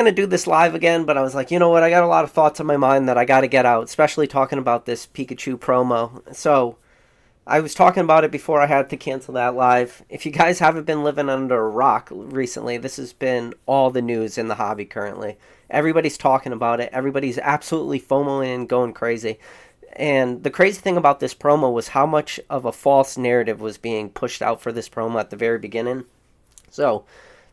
Going to do this live again, but I was like, you know what? I got a lot of thoughts on my mind that I got to get out, especially talking about this Pikachu promo. So I was talking about it before I had to cancel that live. If you guys haven't been living under a rock recently, this has been all the news in the hobby currently. Everybody's talking about it. Everybody's absolutely FOMOing and going crazy. And the crazy thing about this promo was how much of a false narrative was being pushed out for this promo at the very beginning. So,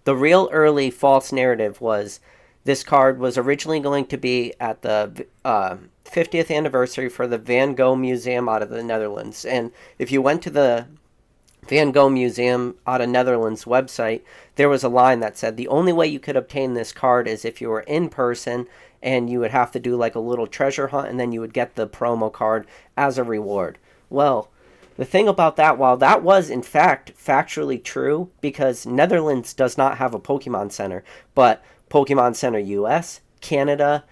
the real early false narrative was this card was originally going to be at the 50th anniversary for the Van Gogh Museum out of the Netherlands. And if you went to the Van Gogh Museum out of Netherlands website, there was a line that said the only way you could obtain this card is if you were in person, and you would have to do like a little treasure hunt, and then you would get the promo card as a reward. Well, the thing about that, while that was in fact factually true, because Netherlands does not have a Pokemon Center, but Pokemon Center US, Canada,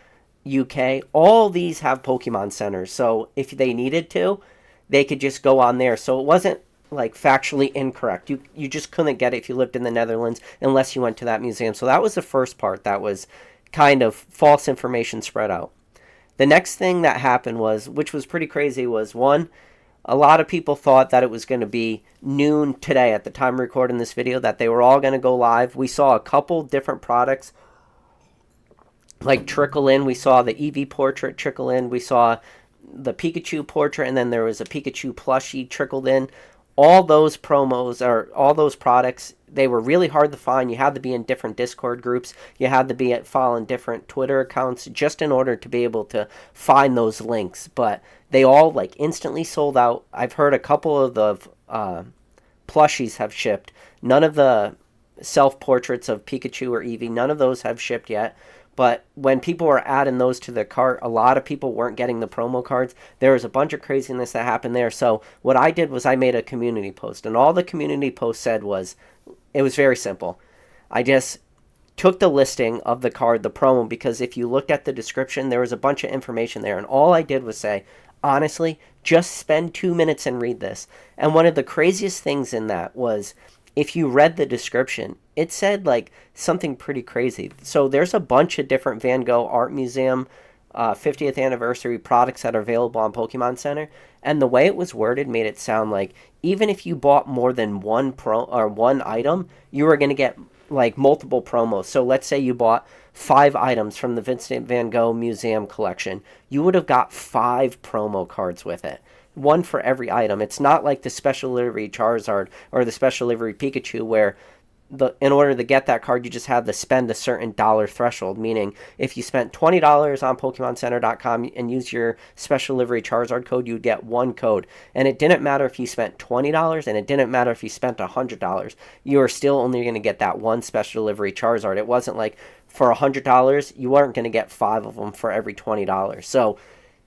UK, all these have Pokemon Centers. So if they needed to, they could just go on there. So it wasn't like factually incorrect. You just couldn't get it if you lived in the Netherlands unless you went to that museum. So that was the first part that was kind of false information spread out. The next thing that happened was, which was pretty crazy, was one, a lot of people thought that it was going to be noon today at the time of recording this video, that they were all going to go live. We saw a couple different products like trickle in. We saw the Eevee portrait trickle in. We saw the Pikachu portrait, and then there was a Pikachu plushie trickled in. All those promos, or all those products, they were really hard to find. You had to be in different Discord groups. You had to be following different Twitter accounts just in order to be able to find those links. But they all like instantly sold out. I've heard a couple of the plushies have shipped. None of the self-portraits of Pikachu or Eevee, none of those have shipped yet. But when people were adding those to their cart, a lot of people weren't getting the promo cards. There was a bunch of craziness that happened there. So what I did was I made a community post. And all the community post said was, it was very simple. I just took the listing of the card, the promo, because if you looked at the description, there was a bunch of information there. And all I did was say, honestly, just spend 2 minutes and read this. And one of the craziest things in that was, if you read the description, it said like something pretty crazy. So there's a bunch of different Van Gogh Art Museum 50th anniversary products that are available on Pokemon Center, and the way it was worded made it sound like even if you bought more than one item, you were going to get like multiple promos. So let's say you bought 5 items from the Vincent Van Gogh Museum collection, you would have got 5 promo cards with it, one for every item. It's not like the special delivery Charizard or the special delivery Pikachu where in order to get that card you just had to spend a certain dollar threshold, meaning if you spent $20 on PokemonCenter.com and use your special delivery Charizard code, you would get 1 code. And it didn't matter if you spent $20 and it didn't matter if you spent $100. You were still only going to get that one special delivery Charizard. It wasn't like for $100 you weren't going to get 5 of them for every $20. So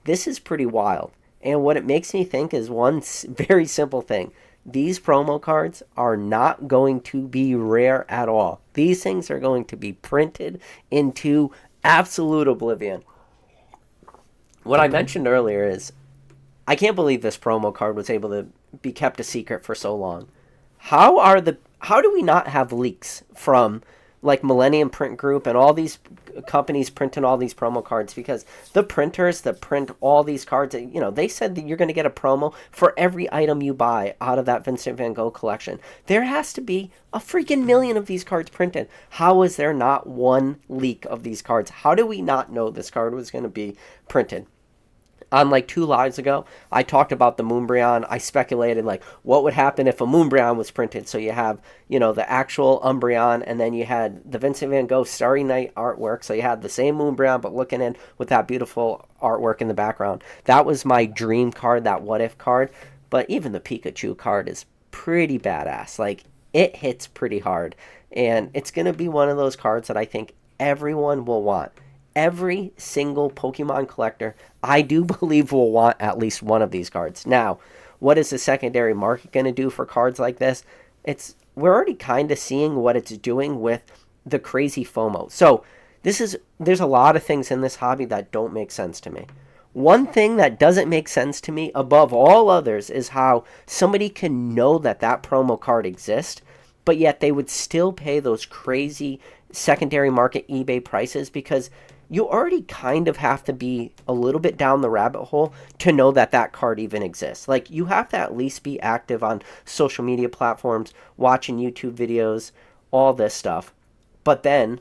this is pretty wild. And what it makes me think is one very simple thing. These promo cards are not going to be rare at all. These things are going to be printed into absolute oblivion. What I mentioned earlier is, I can't believe this promo card was able to be kept a secret for so long. How do we not have leaks from like Millennium Print Group and all these companies printing all these promo cards? Because the printers that print all these cards, they said that you're going to get a promo for every item you buy out of that Vincent Van Gogh collection. There has to be a freaking million of these cards printed. How is there not one leak of these cards? How do we not know this card was going to be printed? On like 2 lives ago, I talked about the Moonbreon. I speculated like what would happen if a Moonbreon was printed. So you have, the actual Umbreon, and then you had the Vincent Van Gogh Starry Night artwork. So you had the same Moonbreon, but looking in with that beautiful artwork in the background. That was my dream card, that what if card. But even the Pikachu card is pretty badass. Like, it hits pretty hard. And it's going to be one of those cards that I think everyone will want. Every single Pokemon collector, I do believe, will want at least one of these cards. Now, what is the secondary market going to do for cards like this? We're already kind of seeing what it's doing with the crazy FOMO. So, there's a lot of things in this hobby that don't make sense to me. One thing that doesn't make sense to me above all others is how somebody can know that promo card exists, but yet they would still pay those crazy secondary market eBay prices, because you already kind of have to be a little bit down the rabbit hole to know that that card even exists. Like, you have to at least be active on social media platforms, watching YouTube videos, all this stuff. But then,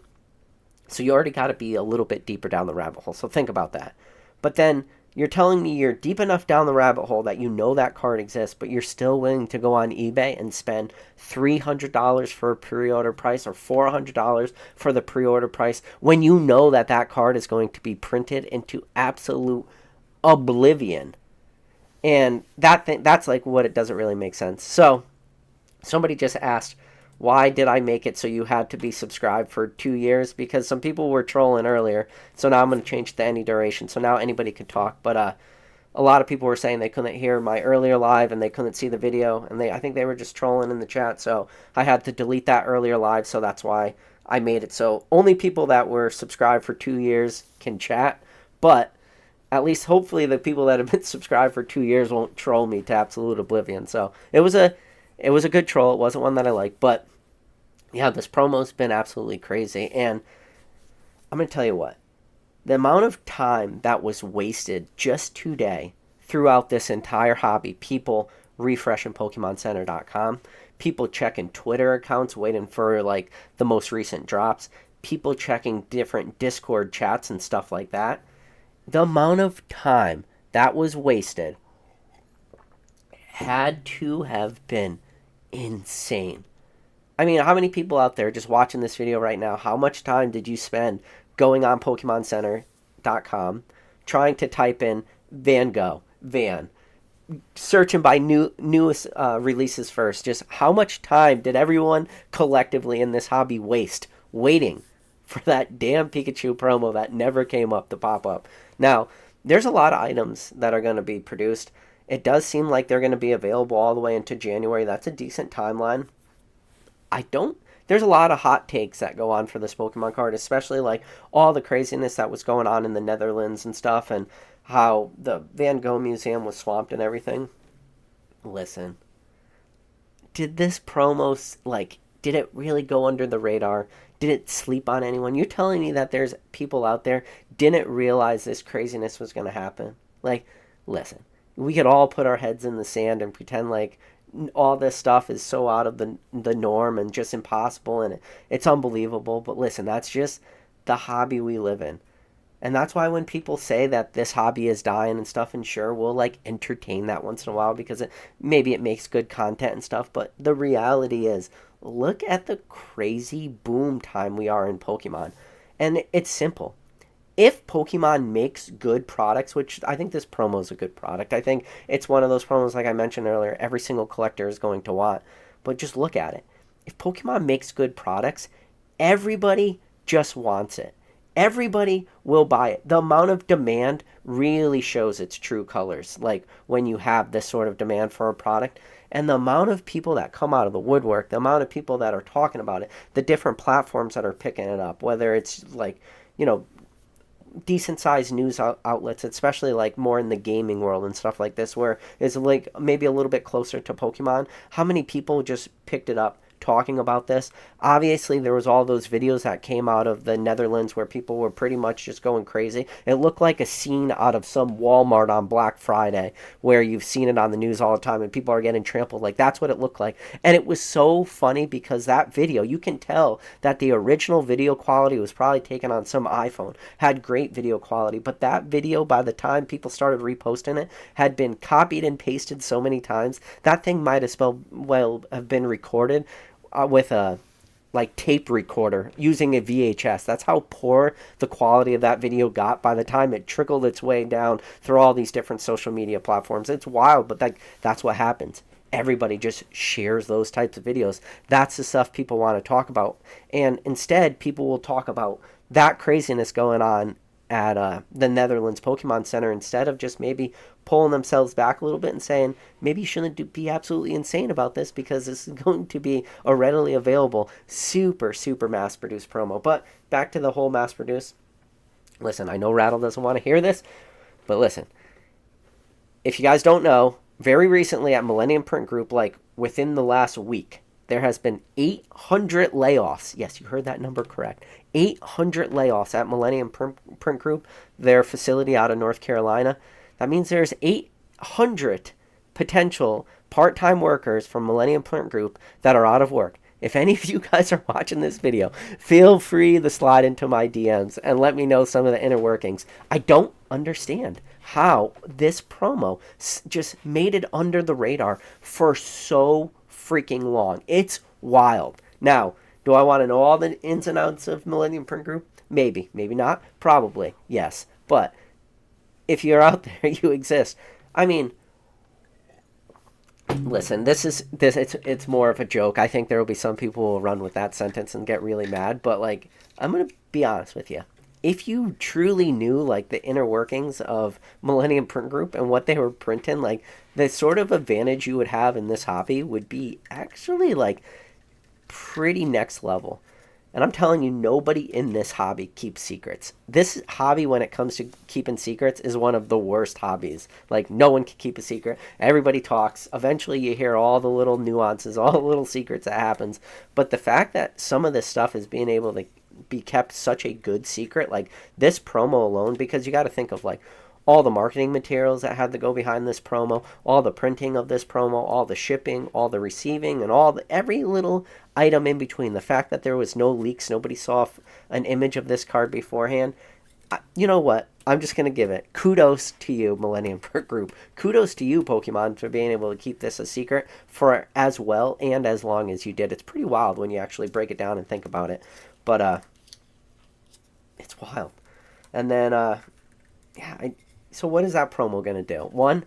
so you already got to be a little bit deeper down the rabbit hole. So think about that. But then you're telling me you're deep enough down the rabbit hole that you know that card exists, but you're still willing to go on eBay and spend $300 for a pre-order price or $400 for the pre-order price when you know that that card is going to be printed into absolute oblivion. And that's like what it doesn't really make sense. So somebody just asked, why did I make it so you had to be subscribed for 2 years? Because some people were trolling earlier, so now I'm going to change it to any duration, so now anybody could talk. But a lot of people were saying they couldn't hear my earlier live and they couldn't see the video, and I think they were just trolling in the chat, so I had to delete that earlier live, so that's why I made it so only people that were subscribed for 2 years can chat. But at least hopefully the people that have been subscribed for 2 years won't troll me to absolute oblivion. So it was a good troll. It wasn't one that I liked, but yeah, this promo's been absolutely crazy. And I'm going to tell you what, the amount of time that was wasted just today throughout this entire hobby, people refreshing PokemonCenter.com, people checking Twitter accounts waiting for like the most recent drops, people checking different Discord chats and stuff like that. The amount of time that was wasted had to have been insane. I mean, how many people out there just watching this video right now, how much time did you spend going on PokemonCenter.com, trying to type in Van Gogh, Van, searching by newest releases first? Just how much time did everyone collectively in this hobby waste waiting for that damn Pikachu promo that never came up to pop up? Now, there's a lot of items that are going to be produced. It does seem like they're going to be available all the way into January. That's a decent timeline. There's a lot of hot takes that go on for this Pokemon card, especially like all the craziness that was going on in the Netherlands and stuff, and how the Van Gogh Museum was swamped and everything. Listen, did this promo, did it really go under the radar? Did it sleep on anyone? You're telling me that there's people out there didn't realize this craziness was going to happen? Like, listen, we could all put our heads in the sand and pretend like all this stuff is so out of the norm and just impossible, and it's unbelievable. But listen, that's just the hobby we live in. And that's why when people say that this hobby is dying and stuff, and sure, we'll like entertain that once in a while because maybe it makes good content and stuff, but the reality is, look at the crazy boom time we are in Pokemon. And it's simple. If Pokemon makes good products, which I think this promo is a good product. I think it's one of those promos, like I mentioned earlier, every single collector is going to want. But just look at it. If Pokemon makes good products, everybody just wants it. Everybody will buy it. The amount of demand really shows its true colors, like when you have this sort of demand for a product. And the amount of people that come out of the woodwork, the amount of people that are talking about it, the different platforms that are picking it up, whether it's like, decent sized news outlets, especially like more in the gaming world and stuff like this, where it's like maybe a little bit closer to Pokemon. How many people just picked it up talking about this? Obviously, there was all those videos that came out of the Netherlands where people were pretty much just going crazy. It looked like a scene out of some Walmart on Black Friday, where you've seen it on the news all the time and people are getting trampled. Like, that's what it looked like. And it was so funny because that video, you can tell that the original video quality was probably taken on some iPhone, had great video quality, but that video, by the time people started reposting it, had been copied and pasted so many times, that thing might have been recorded with a tape recorder using a VHS. That's how poor the quality of that video got by the time it trickled its way down through all these different social media platforms. It's wild, but that's what happens. Everybody just shares those types of videos. That's the stuff people want to talk about. And instead, people will talk about that craziness going on at the Netherlands Pokemon Center, instead of just maybe pulling themselves back a little bit and saying, maybe you shouldn't be absolutely insane about this because this is going to be a readily available, super, super mass-produced promo. But back to the whole mass-produced. Listen, I know Rattle doesn't want to hear this, but listen. If you guys don't know, very recently at Millennium Print Group, like within the last week, there has been 800 layoffs. Yes, you heard that number correct. 800 layoffs at Millennium Print Group, their facility out of North Carolina. That means there's 800 potential part-time workers from Millennium Print Group that are out of work. If any of you guys are watching this video, feel free to slide into my DMs and let me know some of the inner workings. I don't understand how this promo just made it under the radar for so freaking long. It's wild. Now, do I want to know all the ins and outs of Millennium Print Group? Maybe, maybe not, probably, yes. But if you're out there, you exist. I mean, listen, it's more of a joke. I think there will be some people who will run with that sentence and get really mad, but like, I'm going to be honest with you. If you truly knew like the inner workings of Millennium Print Group and what they were printing, like the sort of advantage you would have in this hobby would be actually like pretty next level. And I'm telling you, nobody in this hobby keeps secrets. This hobby, when it comes to keeping secrets, is one of the worst hobbies. Like, no one can keep a secret. Everybody talks. Eventually, you hear all the little nuances, all the little secrets that happens. But the fact that some of this stuff is being able to be kept such a good secret, like this promo alone, because you got to think of like all the marketing materials that had to go behind this promo, all the printing of this promo, all the shipping, all the receiving, and every little item in between. The fact that there was no leaks, nobody saw an image of this card beforehand. You know what? I'm just going to give it kudos to you, Millennium Print Group. Kudos to you, Pokemon, for being able to keep this a secret for as well and as long as you did. It's pretty wild when you actually break it down and think about it. But it's wild. And then, so what is that promo going to do? One,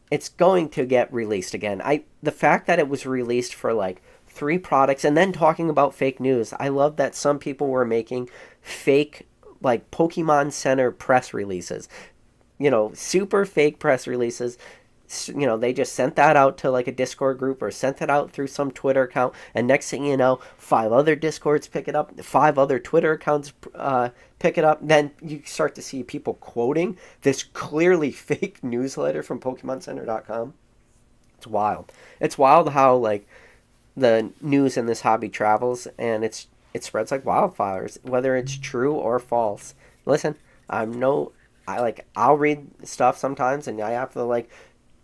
it's going to get released again. The fact that it was released for like 3 products and then talking about fake news. I love that some people were making fake like Pokemon Center press releases. You know, super fake press releases. You know, they just sent that out to like a Discord group or sent it out through some Twitter account, and next thing you know, 5 other Discords pick it up, 5 other Twitter accounts pick it up. Then you start to see people quoting this clearly fake newsletter from PokemonCenter.com. It's wild. It's wild how like the news in this hobby travels, and it spreads like wildfires, whether it's true or false. Listen, I'll read stuff sometimes, and I have to like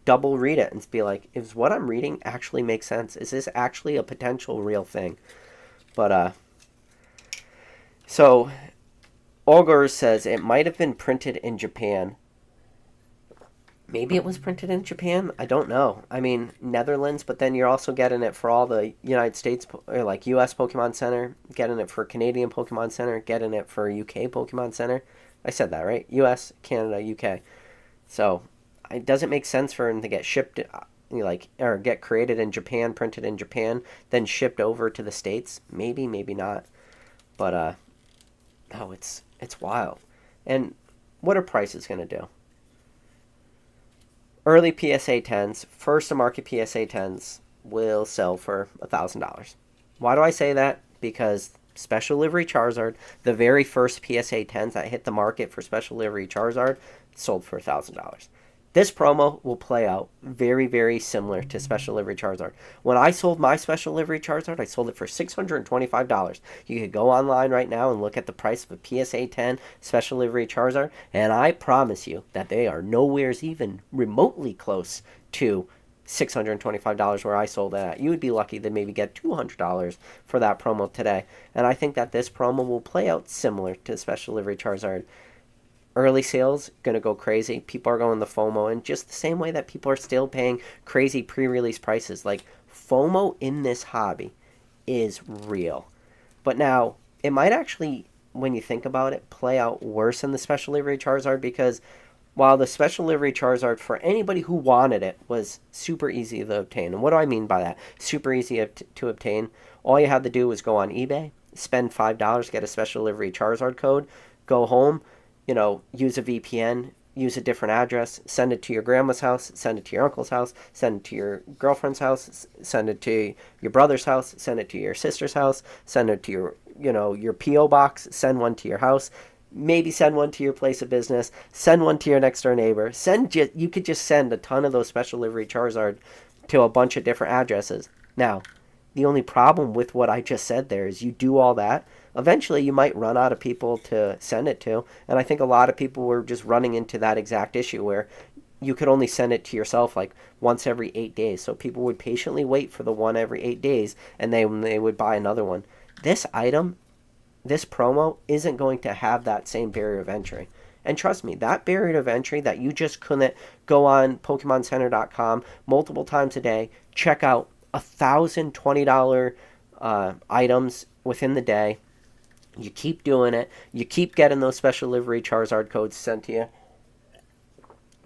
double read it and be like, is what I'm reading actually make sense? Is this actually a potential real thing? But so Olger says it might have been printed in Japan. Maybe it was printed in Japan. I don't know. I mean, Netherlands, but then you're also getting it for all the United States, or like U.S. Pokemon Center, getting it for Canadian Pokemon Center, getting it for UK Pokemon Center. I said that, right? U.S., Canada, UK. So it doesn't make sense for them to get shipped, or get created in Japan, printed in Japan, then shipped over to the States. Maybe, maybe not. But, no, it's wild. And what are prices going to do? Early PSA 10s, first to market PSA 10s, will sell for $1,000. Why do I say that? Because Special Livery Charizard, the very first PSA 10s that hit the market for Special Livery Charizard, sold for $1,000. This promo will play out very, very similar to Special Livery Charizard. When I sold my Special Livery Charizard, I sold it for $625. You could go online right now and look at the price of a PSA 10 Special Livery Charizard, and I promise you that they are nowhere even remotely close to $625 where I sold it at. You would be lucky to maybe get $200 for that promo today. And I think that this promo will play out similar to Special Livery Charizard. Early sales, going to go crazy. People are going the FOMO, and just the same way that people are still paying crazy pre-release prices. Like, FOMO in this hobby is real. But now, it might actually, when you think about it, play out worse in the Special Livery Charizard, because while the Special Livery Charizard, for anybody who wanted it, was super easy to obtain. And what do I mean by that? Super easy to obtain. All you had to do was go on eBay, spend $5, get a Special Livery Charizard code, go home, use a VPN, use a different address, send it to your grandma's house, send it to your uncle's house, send it to your girlfriend's house, send it to your brother's house, send it to your sister's house, send it to your P.O. box, send one to your house, maybe send one to your place of business, send one to your next door neighbor. You could just send a ton of those Special Livery Charizard to a bunch of different addresses. Now, The only problem with what I just said there is you do all that. Eventually, you might run out of people to send it to. And I think a lot of people were just running into that exact issue where you could only send it to yourself like once every 8 days. So people would patiently wait for the one every 8 days, and they would buy another one. This item, this promo, isn't going to have that same barrier of entry. And trust me, that barrier of entry that you just couldn't go on PokemonCenter.com multiple times a day, check out $1,020 items within the day. You keep doing it. You keep getting those special livery Charizard codes sent to you.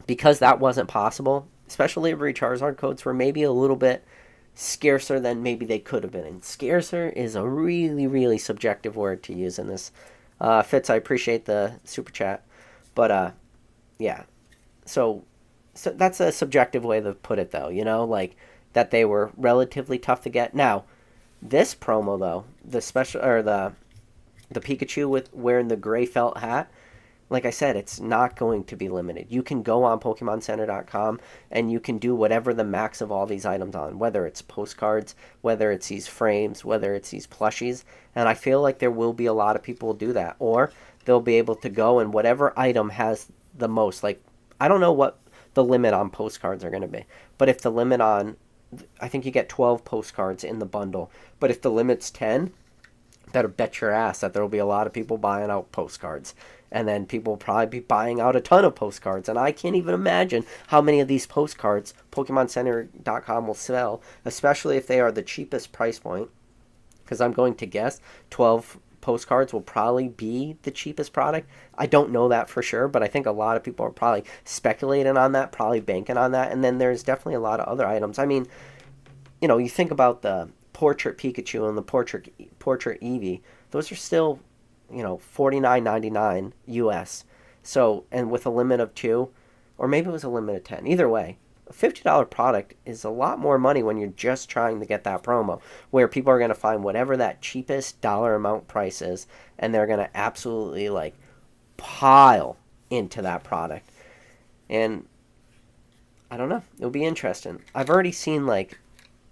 Because that wasn't possible, special livery Charizard codes were maybe a little bit scarcer than maybe they could have been. And scarcer is a really, really subjective word to use in this. Fitz, I appreciate the super chat. But, yeah. So that's a subjective way to put it, though, like that they were relatively tough to get. Now, this promo, though, the special, or the Pikachu with wearing the gray felt hat, like I said, it's not going to be limited. You can go on PokemonCenter.com and you can do whatever the max of all these items on, whether it's postcards, whether it's these frames, whether it's these plushies. And I feel like there will be a lot of people who do that. Or they'll be able to go and whatever item has the most. Like, I don't know what the limit on postcards are going to be. But if the limit on, I think you get 12 postcards in the bundle. But if the limit's 10, better bet your ass that there will be a lot of people buying out postcards. And then people will probably be buying out a ton of postcards. And I can't even imagine how many of these postcards PokemonCenter.com will sell, especially if they are the cheapest price point. Because I'm going to guess 12 postcards will probably be the cheapest product. I don't know that for sure, but I think a lot of people are probably speculating on that, probably banking on that. And then there's definitely a lot of other items. I mean, you think about the Portrait Pikachu and the Portrait Eevee. Those are still $49.99 US. So, and with a limit of 2, or maybe it was a limit of 10. Either way, a $50 product is a lot more money when you're just trying to get that promo, where people are going to find whatever that cheapest dollar amount price is, and they're going to absolutely like pile into that product. And I don't know, it'll be interesting. I've already seen like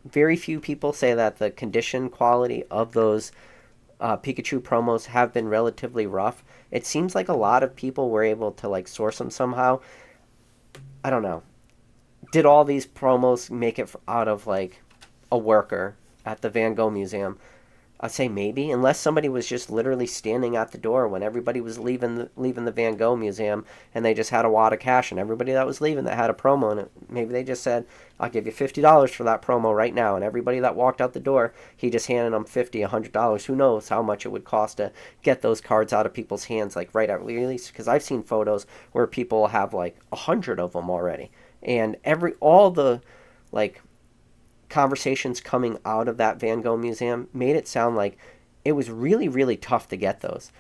very few people say that the condition quality of those Pikachu promos have been relatively rough. It seems like a lot of people were able to like source them somehow. I don't know. Did all these promos make it out of like a worker at the Van Gogh Museum? I'd say maybe, unless somebody was just literally standing at the door when everybody was leaving the Van Gogh Museum, and they just had a wad of cash, and everybody that was leaving that had a promo in it, maybe they just said, I'll give you $50 for that promo right now, and everybody that walked out the door, he just handed them $50, $100. Who knows how much it would cost to get those cards out of people's hands, like right at release, because I've seen photos where people have like 100 of them already, and all the like conversations coming out of that Van Gogh Museum made it sound like it was really, really tough to get those.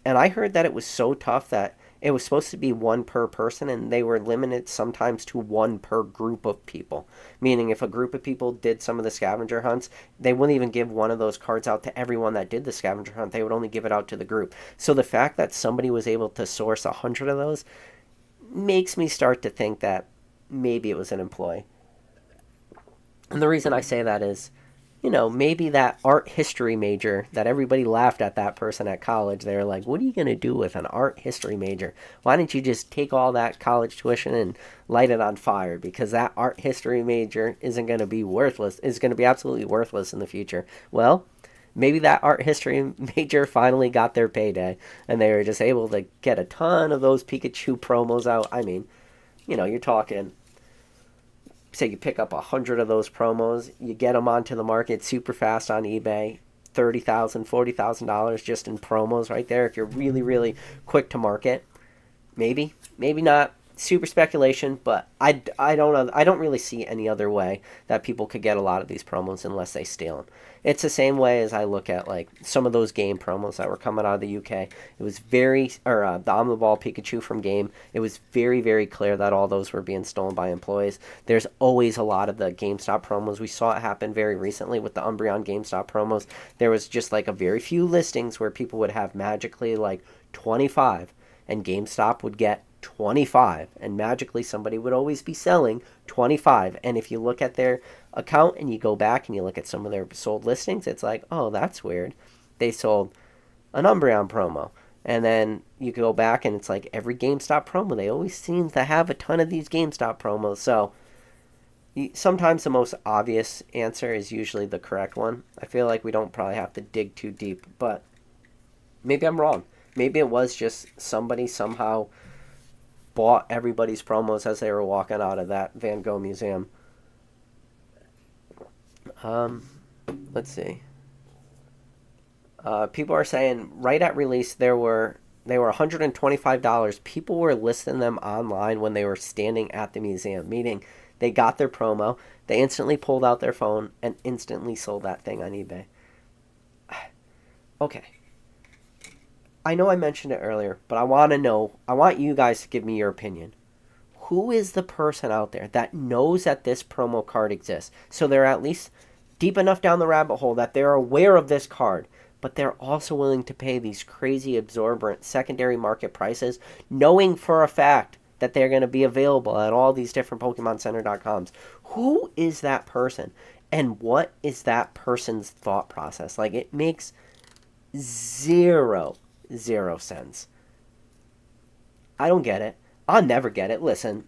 And I heard that it was so tough that it was supposed to be one per person, and they were limited sometimes to one per group of people. Meaning if a group of people did some of the scavenger hunts, they wouldn't even give one of those cards out to everyone that did the scavenger hunt. They would only give it out to the group. So the fact that somebody was able to source 100 of those makes me start to think that maybe it was an employee. And the reason I say that is, maybe that art history major that everybody laughed at that person at college. They were like, what are you going to do with an art history major? Why don't you just take all that college tuition and light it on fire? Because that art history major isn't going to be worthless. It's going to be absolutely worthless in the future. Well, maybe that art history major finally got their payday, and they were just able to get a ton of those Pikachu promos out. I mean, you're talking, say you pick up 100 of those promos, you get them onto the market super fast on eBay, $30,000, $40,000 just in promos right there. If you're really, really quick to market, maybe not. Super speculation, but I don't know. I don't really see any other way that people could get a lot of these promos unless they steal them. It's the same way as I look at like some of those game promos that were coming out of the UK. It was the Omni Ball Pikachu from Game. It was very, very clear that all those were being stolen by employees. There's always a lot of the GameStop promos. We saw it happen very recently with the Umbreon GameStop promos. There was just like a very few listings where people would have magically like 25, and GameStop would get 25, and magically somebody would always be selling 25. And if you look at their account and you go back and you look at some of their sold listings, it's like, oh, that's weird. They sold an Umbreon promo. And then you go back and it's like every GameStop promo, they always seem to have a ton of these GameStop promos. So sometimes the most obvious answer is usually the correct one. I feel like we don't probably have to dig too deep, but maybe I'm wrong. Maybe it was just somebody somehow bought everybody's promos as they were walking out of that Van Gogh museum. Let's see. People are saying right at release they were $125. People were listing them online when they were standing at the museum, meaning they got their promo, they instantly pulled out their phone and instantly sold that thing on eBay. Okay. I know I mentioned it earlier, but I want you guys to give me your opinion. Who is the person out there that knows that this promo card exists? So they're at least deep enough down the rabbit hole that they're aware of this card, but they're also willing to pay these crazy exorbitant secondary market prices, knowing for a fact that they're going to be available at all these different PokemonCenter.coms. Who is that person? And what is that person's thought process? Like, it makes zero sense. I don't get it. I'll never get it. Listen,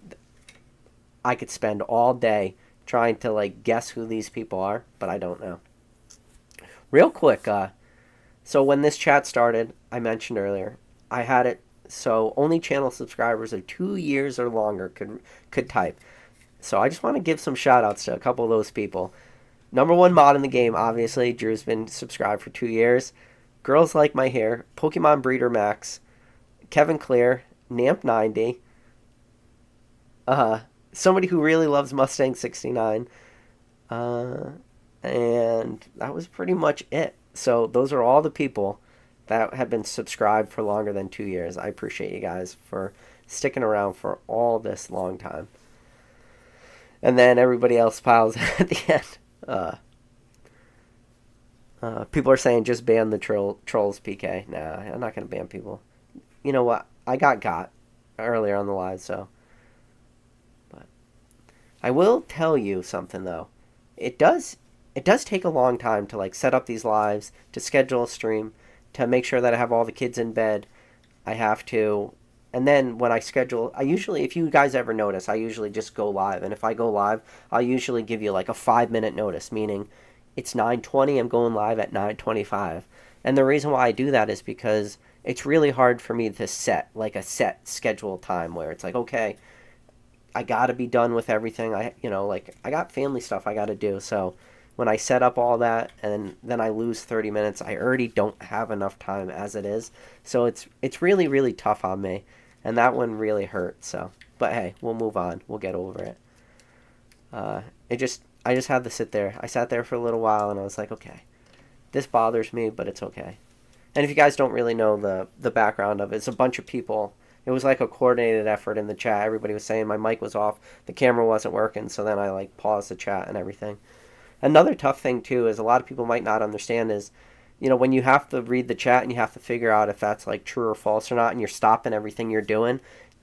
I could spend all day trying to, like, guess who these people are, but I don't know. Real quick, so when this chat started, I mentioned earlier, I had it so only channel subscribers of 2 years or longer could type. So I just want to give some shout outs to a couple of those people. Number one mod in the game, obviously, Drew's been subscribed for 2 years. Girls Like My Hair, Pokemon Breeder Max, Kevin Clear, Namp90, somebody who really loves Mustang 69, and that was pretty much it. So those are all the people that have been subscribed for longer than 2 years. I appreciate you guys for sticking around for all this long time. And then everybody else piles at the end. People are saying just ban the trolls, PK. Nah, I'm not going to ban people. You know what? I got earlier on the live, so. But I will tell you something, though. It does take a long time to, like, set up these lives, to schedule a stream, to make sure that I have all the kids in bed. I have to, and then when I schedule, I usually, if you guys ever notice, I usually just go live. And if I go live, I'll usually give you like a 5-minute notice, meaning it's 9:20, I'm going live at 9:25. And the reason why I do that is because it's really hard for me to set like a set schedule time where it's like, okay, I got to be done with everything. I got family stuff I got to do. So when I set up all that and then I lose 30 minutes, I already don't have enough time as it is. So it's really, really tough on me. And that one really hurt. So, but hey, we'll move on. We'll get over it. I just had to sit there. I sat there for a little while and I was like, okay, this bothers me, but it's okay. And if you guys don't really know the background of it, it's a bunch of people. It was like a coordinated effort in the chat. Everybody was saying my mic was off, the camera wasn't working, so then I like paused the chat and everything. Another tough thing too is a lot of people might not understand is, when you have to read the chat and you have to figure out if that's like true or false or not, and you're stopping everything you're doing.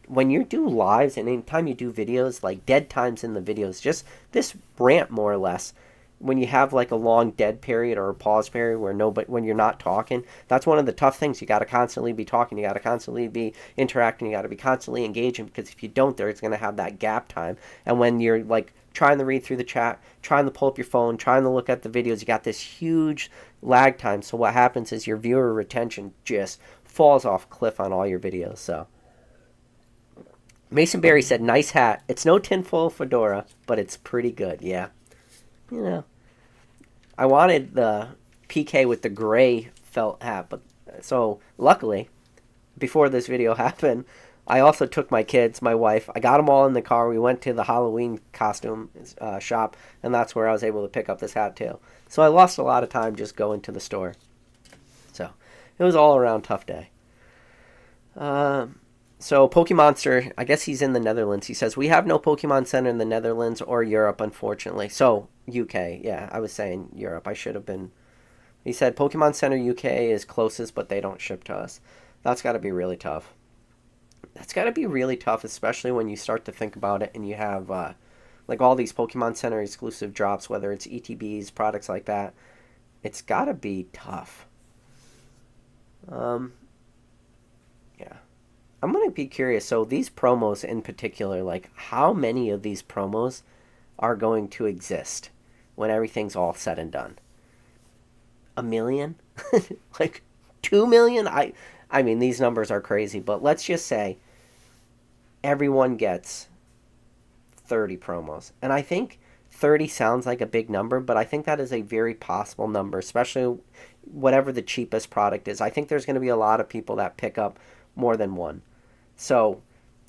When you do lives and anytime you do videos, like dead times in the videos, just this rant more or less, when you have like a long dead period or a pause period when you're not talking, that's one of the tough things. You got to constantly be talking, you got to constantly be interacting, you got to be constantly engaging, because if you don't, it's going to have that gap time. And when you're like trying to read through the chat, trying to pull up your phone, trying to look at the videos, you got this huge lag time. So what happens is your viewer retention just falls off a cliff on all your videos. So Mason Berry said, nice hat. It's no tinfoil fedora, but it's pretty good. Yeah. I wanted the PK with the gray felt hat, but so luckily, before this video happened, I also took my kids, my wife. I got them all in the car. We went to the Halloween costume shop, and that's where I was able to pick up this hat too. So I lost a lot of time just going to the store. So it was all around tough day. So Pokemonster, I guess he's in the Netherlands. He says, we have no Pokemon Center in the Netherlands or Europe, unfortunately. So UK, yeah, I was saying Europe. I should have been. He said Pokemon Center UK is closest, but they don't ship to us. That's got to be really tough. That's got to be really tough, especially when you start to think about it and you have like all these Pokemon Center exclusive drops, whether it's ETBs, products like that. It's got to be tough. Um, yeah. I'm going to be curious. So, these promos in particular, like, how many of these promos are going to exist when everything's all said and done? A million? Like, 2 million? I mean, these numbers are crazy, but let's just say everyone gets 30 promos. And I think 30 sounds like a big number, but I think that is a very possible number, especially whatever the cheapest product is. I think there's going to be a lot of people that pick up more than one. So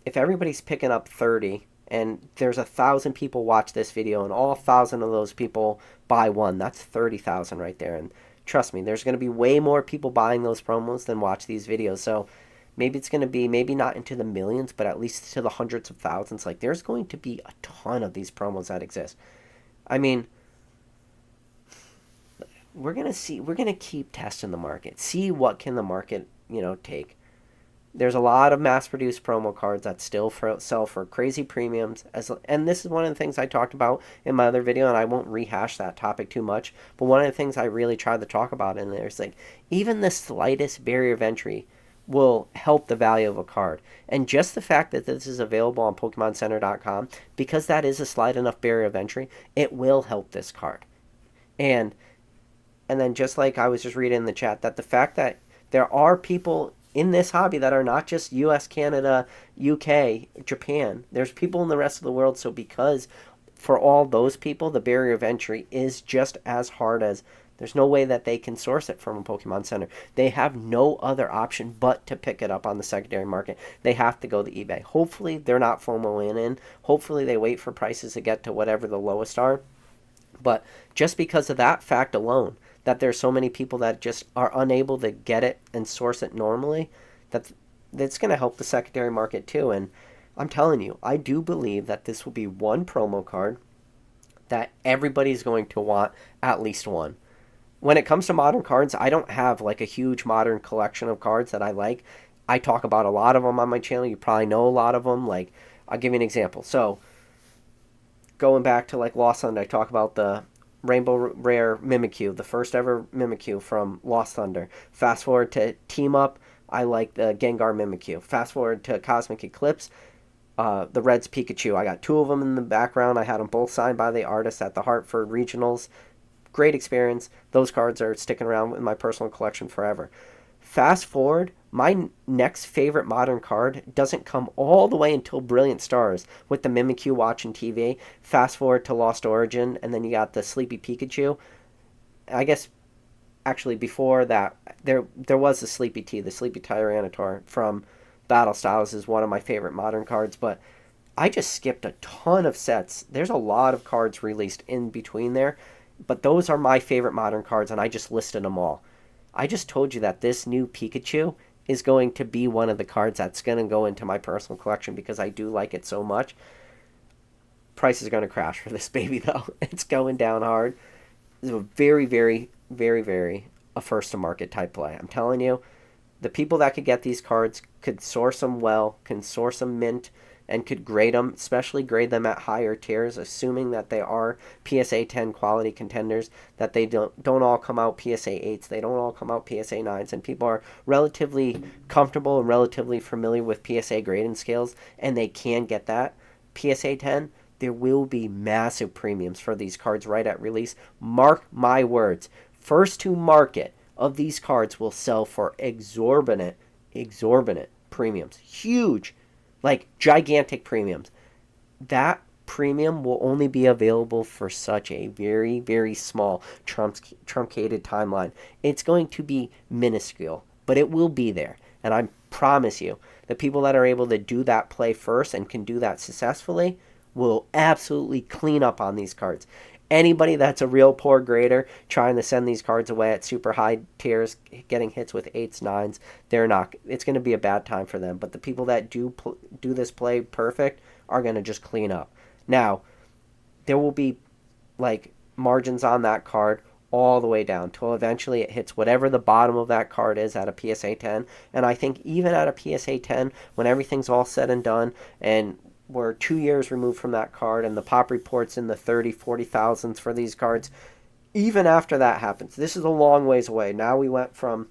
if everybody's picking up 30 and there's 1,000 people watch this video and all 1,000 of those people buy one, that's 30,000 right there. And trust me, there's going to be way more people buying those promos than watch these videos. So maybe it's going to be maybe not into the millions, but at least to the hundreds of thousands. Like there's going to be a ton of these promos that exist. I mean, we're going to keep testing the market. See what can the market, take. There's a lot of mass-produced promo cards that still sell for crazy premiums. And this is one of the things I talked about in my other video, and I won't rehash that topic too much. But one of the things I really tried to talk about in there is like even the slightest barrier of entry will help the value of a card. And just the fact that this is available on PokemonCenter.com, because that is a slight enough barrier of entry, it will help this card. And then just like I was just reading in the chat, that the fact that there are people in this hobby that are not just US, Canada, UK, Japan. There's people in the rest of the world. So because for all those people, the barrier of entry is just as hard as there's no way that they can source it from a Pokemon Center. They have no other option but to pick it up on the secondary market. They have to go to eBay. Hopefully they're not FOMOing in. Hopefully they wait for prices to get to whatever the lowest are. But just because of that fact alone, that there's so many people that just are unable to get it and source it normally, that's going to help the secondary market too. And I'm telling you, I do believe that this will be one promo card that everybody's going to want at least one. When it comes to modern cards, I don't have like a huge modern collection of cards that I like. I talk about a lot of them on my channel. You probably know a lot of them. Like, I'll give you an example. So, going back to like Lost Thunder, I talk about the Rainbow Rare Mimikyu, the first ever Mimikyu from Lost Thunder. Fast forward to Team Up, I like the Gengar Mimikyu. Fast forward to Cosmic Eclipse, the Reds Pikachu. I got two of them in the background. I had them both signed by the artist at the Hartford Regionals. Great experience. Those cards are sticking around in my personal collection forever. Fast forward, my next favorite modern card doesn't come all the way until Brilliant Stars with the Mimikyu watching TV. Fast forward to Lost Origin, and then you got the Sleepy Pikachu. I guess, actually, before that, there was the Sleepy T, the Sleepy Tyranitar from Battle Styles is one of my favorite modern cards, but I just skipped a ton of sets. There's a lot of cards released in between there, but those are my favorite modern cards, and I just listed them all. I just told you that this new Pikachu is going to be one of the cards that's going to go into my personal collection because I do like it so much. Price is going to crash for this baby, though. It's going down hard. It's a very, very, very, very a first-to-market type play. I'm telling you, the people that could get these cards could source them well, can source them mint, and could grade them, especially grade them at higher tiers, assuming that they are PSA 10 quality contenders, that they don't all come out PSA 8s, they don't all come out PSA 9s, and people are relatively comfortable and relatively familiar with PSA grading scales, and they can get that. PSA 10, there will be massive premiums for these cards right at release. Mark my words. First to market of these cards will sell for exorbitant premiums. Huge, like gigantic premiums. That premium will only be available for such a very, very small truncated timeline. It's going to be minuscule, but it will be there. And I promise you, the people that are able to do that play first and can do that successfully will absolutely clean up on these cards. Anybody that's a real poor grader trying to send these cards away at super high tiers, getting hits with 8s, 9s, they're not. It's going to be a bad time for them. But the people that do this play perfect are going to just clean up. Now, there will be like margins on that card all the way down till eventually it hits whatever the bottom of that card is at a PSA 10. And I think even at a PSA 10, when everything's all said and done, and we're 2 years removed from that card, and the pop reports in the 30, 40,000s for these cards, even after that happens, this is a long ways away. Now we went from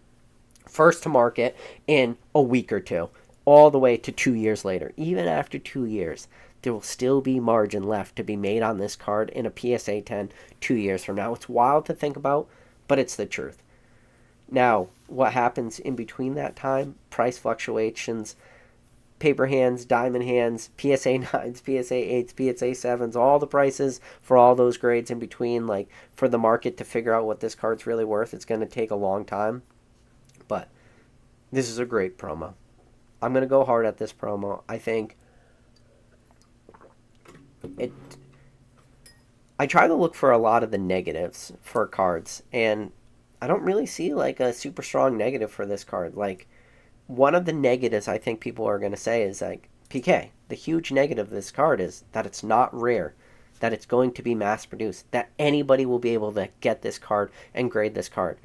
first to market in a week or two, all the way to 2 years later. Even after 2 years, there will still be margin left to be made on this card in a PSA 10 2 years from now. It's wild to think about, but it's the truth. Now, what happens in between that time? Price fluctuations, paper hands, diamond hands, PSA 9s, PSA 8s, PSA 7s, all the prices for all those grades in between, like for the market to figure out what this card's really worth, it's going to take a long time. But this is a great promo. I'm going to go hard at this promo. I think I try to look for a lot of the negatives for cards, and I don't really see like a super strong negative for this card. Like, one of the negatives I think people are going to say is like, PK, the huge negative of this card is that it's not rare, that it's going to be mass produced, that anybody will be able to get this card and grade this card.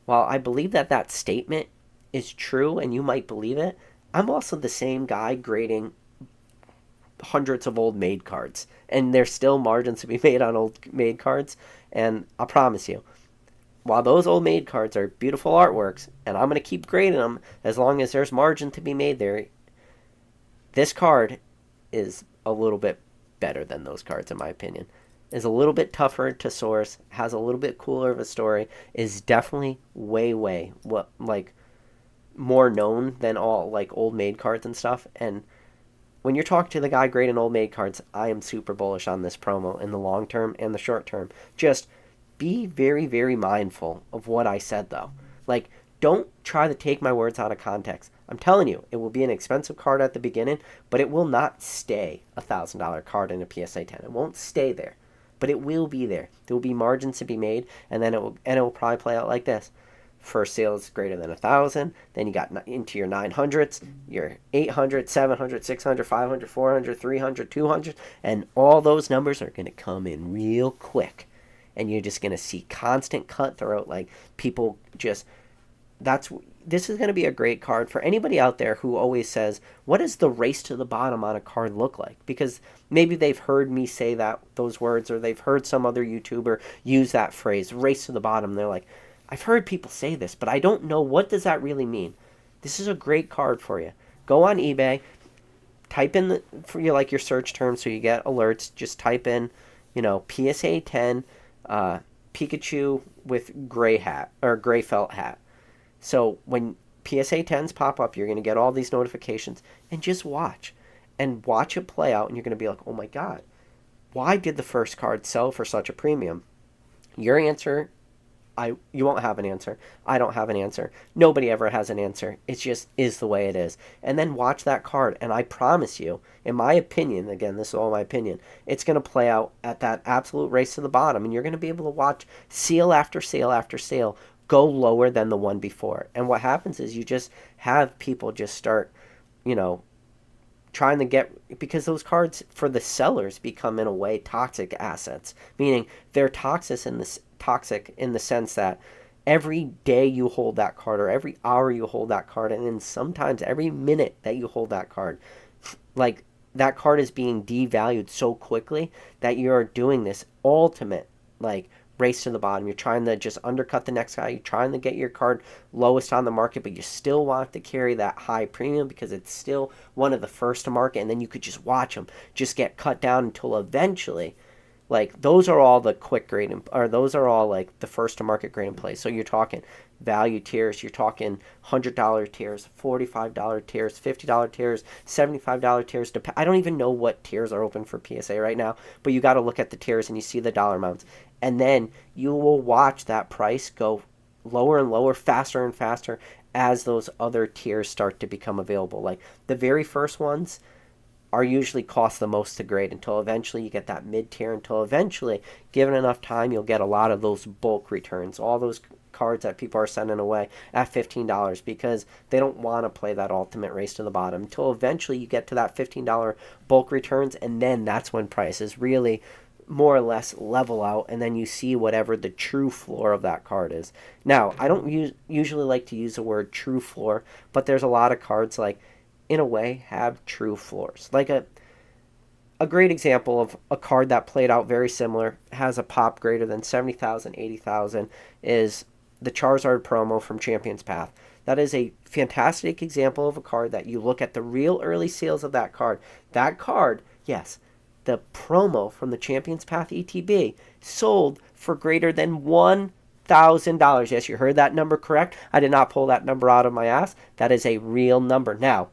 While I believe that that statement is true and you might believe it, I'm also the same guy grading hundreds of old made cards, and there's still margins to be made on old made cards. And I promise you, while those old made cards are beautiful artworks, and I'm going to keep grading them as long as there's margin to be made there, this card is a little bit better than those cards, in my opinion. Is a little bit tougher to source, has a little bit cooler of a story, is definitely way what like more known than all like old made cards and stuff. And when you're talking to the guy grading old made cards, I am super bullish on this promo in the long term and the short term. Just be very mindful of what I said, though. Like, don't try to take my words out of context. I'm telling you, it will be an expensive card at the beginning, but it will not stay a $1,000 card in a PSA 10. It won't stay there, but it will be there. There will be margins to be made, and then it will probably play out like this. First sale is greater than 1,000. Then you got into your 900s, your 800, 700, 600, 500, 400, 300, 200, and all those numbers are going to come in real quick. And you're just going to see constant cutthroat, like people just, this is going to be a great card for anybody out there who always says, what does the race to the bottom on a card look like? Because maybe they've heard me say those words, or they've heard some other YouTuber use that phrase, race to the bottom. They're like, I've heard people say this, but I don't know, what does that really mean? This is a great card for you. Go on eBay, type in your search term so you get alerts. Just type in, PSA 10 Pikachu with gray hat or gray felt hat. So when PSA 10s pop up, you're going to get all these notifications, and just watch it play out, and you're going to be like, oh my God, why did the first card sell for such a premium? Your answer, you won't have an answer. I don't have an answer. Nobody ever has an answer. It just is the way it is. And then watch that card, and I promise you, in my opinion, again, this is all my opinion, it's going to play out at that absolute race to the bottom, and you're going to be able to watch sale after sale after sale go lower than the one before. And what happens is you just have people just start, trying to get, because those cards for the sellers become in a way toxic assets, meaning they're toxic in the sense that every day you hold that card, or every hour you hold that card, and then sometimes every minute that you hold that card, like that card is being devalued so quickly that you're doing this ultimate like race to the bottom. You're trying to just undercut the next guy. You're trying to get your card lowest on the market, but you still want to carry that high premium because it's still one of the first to market, and then you could just watch them just get cut down until eventually, like, those are all the quick grading, or those are all like the first to market grading plays. So you're talking value tiers, you're talking $100 tiers, $45 tiers, $50 tiers, $75 tiers. I don't even know what tiers are open for PSA right now, but you got to look at the tiers and you see the dollar amounts. And then you will watch that price go lower and lower, faster and faster as those other tiers start to become available. Like the very first ones are usually cost the most to grade until eventually you get that mid tier, until eventually, given enough time, you'll get a lot of those bulk returns, all those cards that people are sending away at $15 because they don't want to play that ultimate race to the bottom, until eventually you get to that $15 bulk returns, and then that's when prices really more or less level out, and then you see whatever the true floor of that card is. Now, I don't usually like to use the word true floor, but there's a lot of cards like, in a way, have true floors. Like a great example of a card that played out very similar, has a pop greater than 70,000, 80,000, is the Charizard promo from Champions Path. That is a fantastic example of a card that you look at the real early sales of that card. That card, yes, the promo from the Champions Path ETB sold for greater than $1,000. Yes, you heard that number correct. I did not pull that number out of my ass. That is a real number. Now,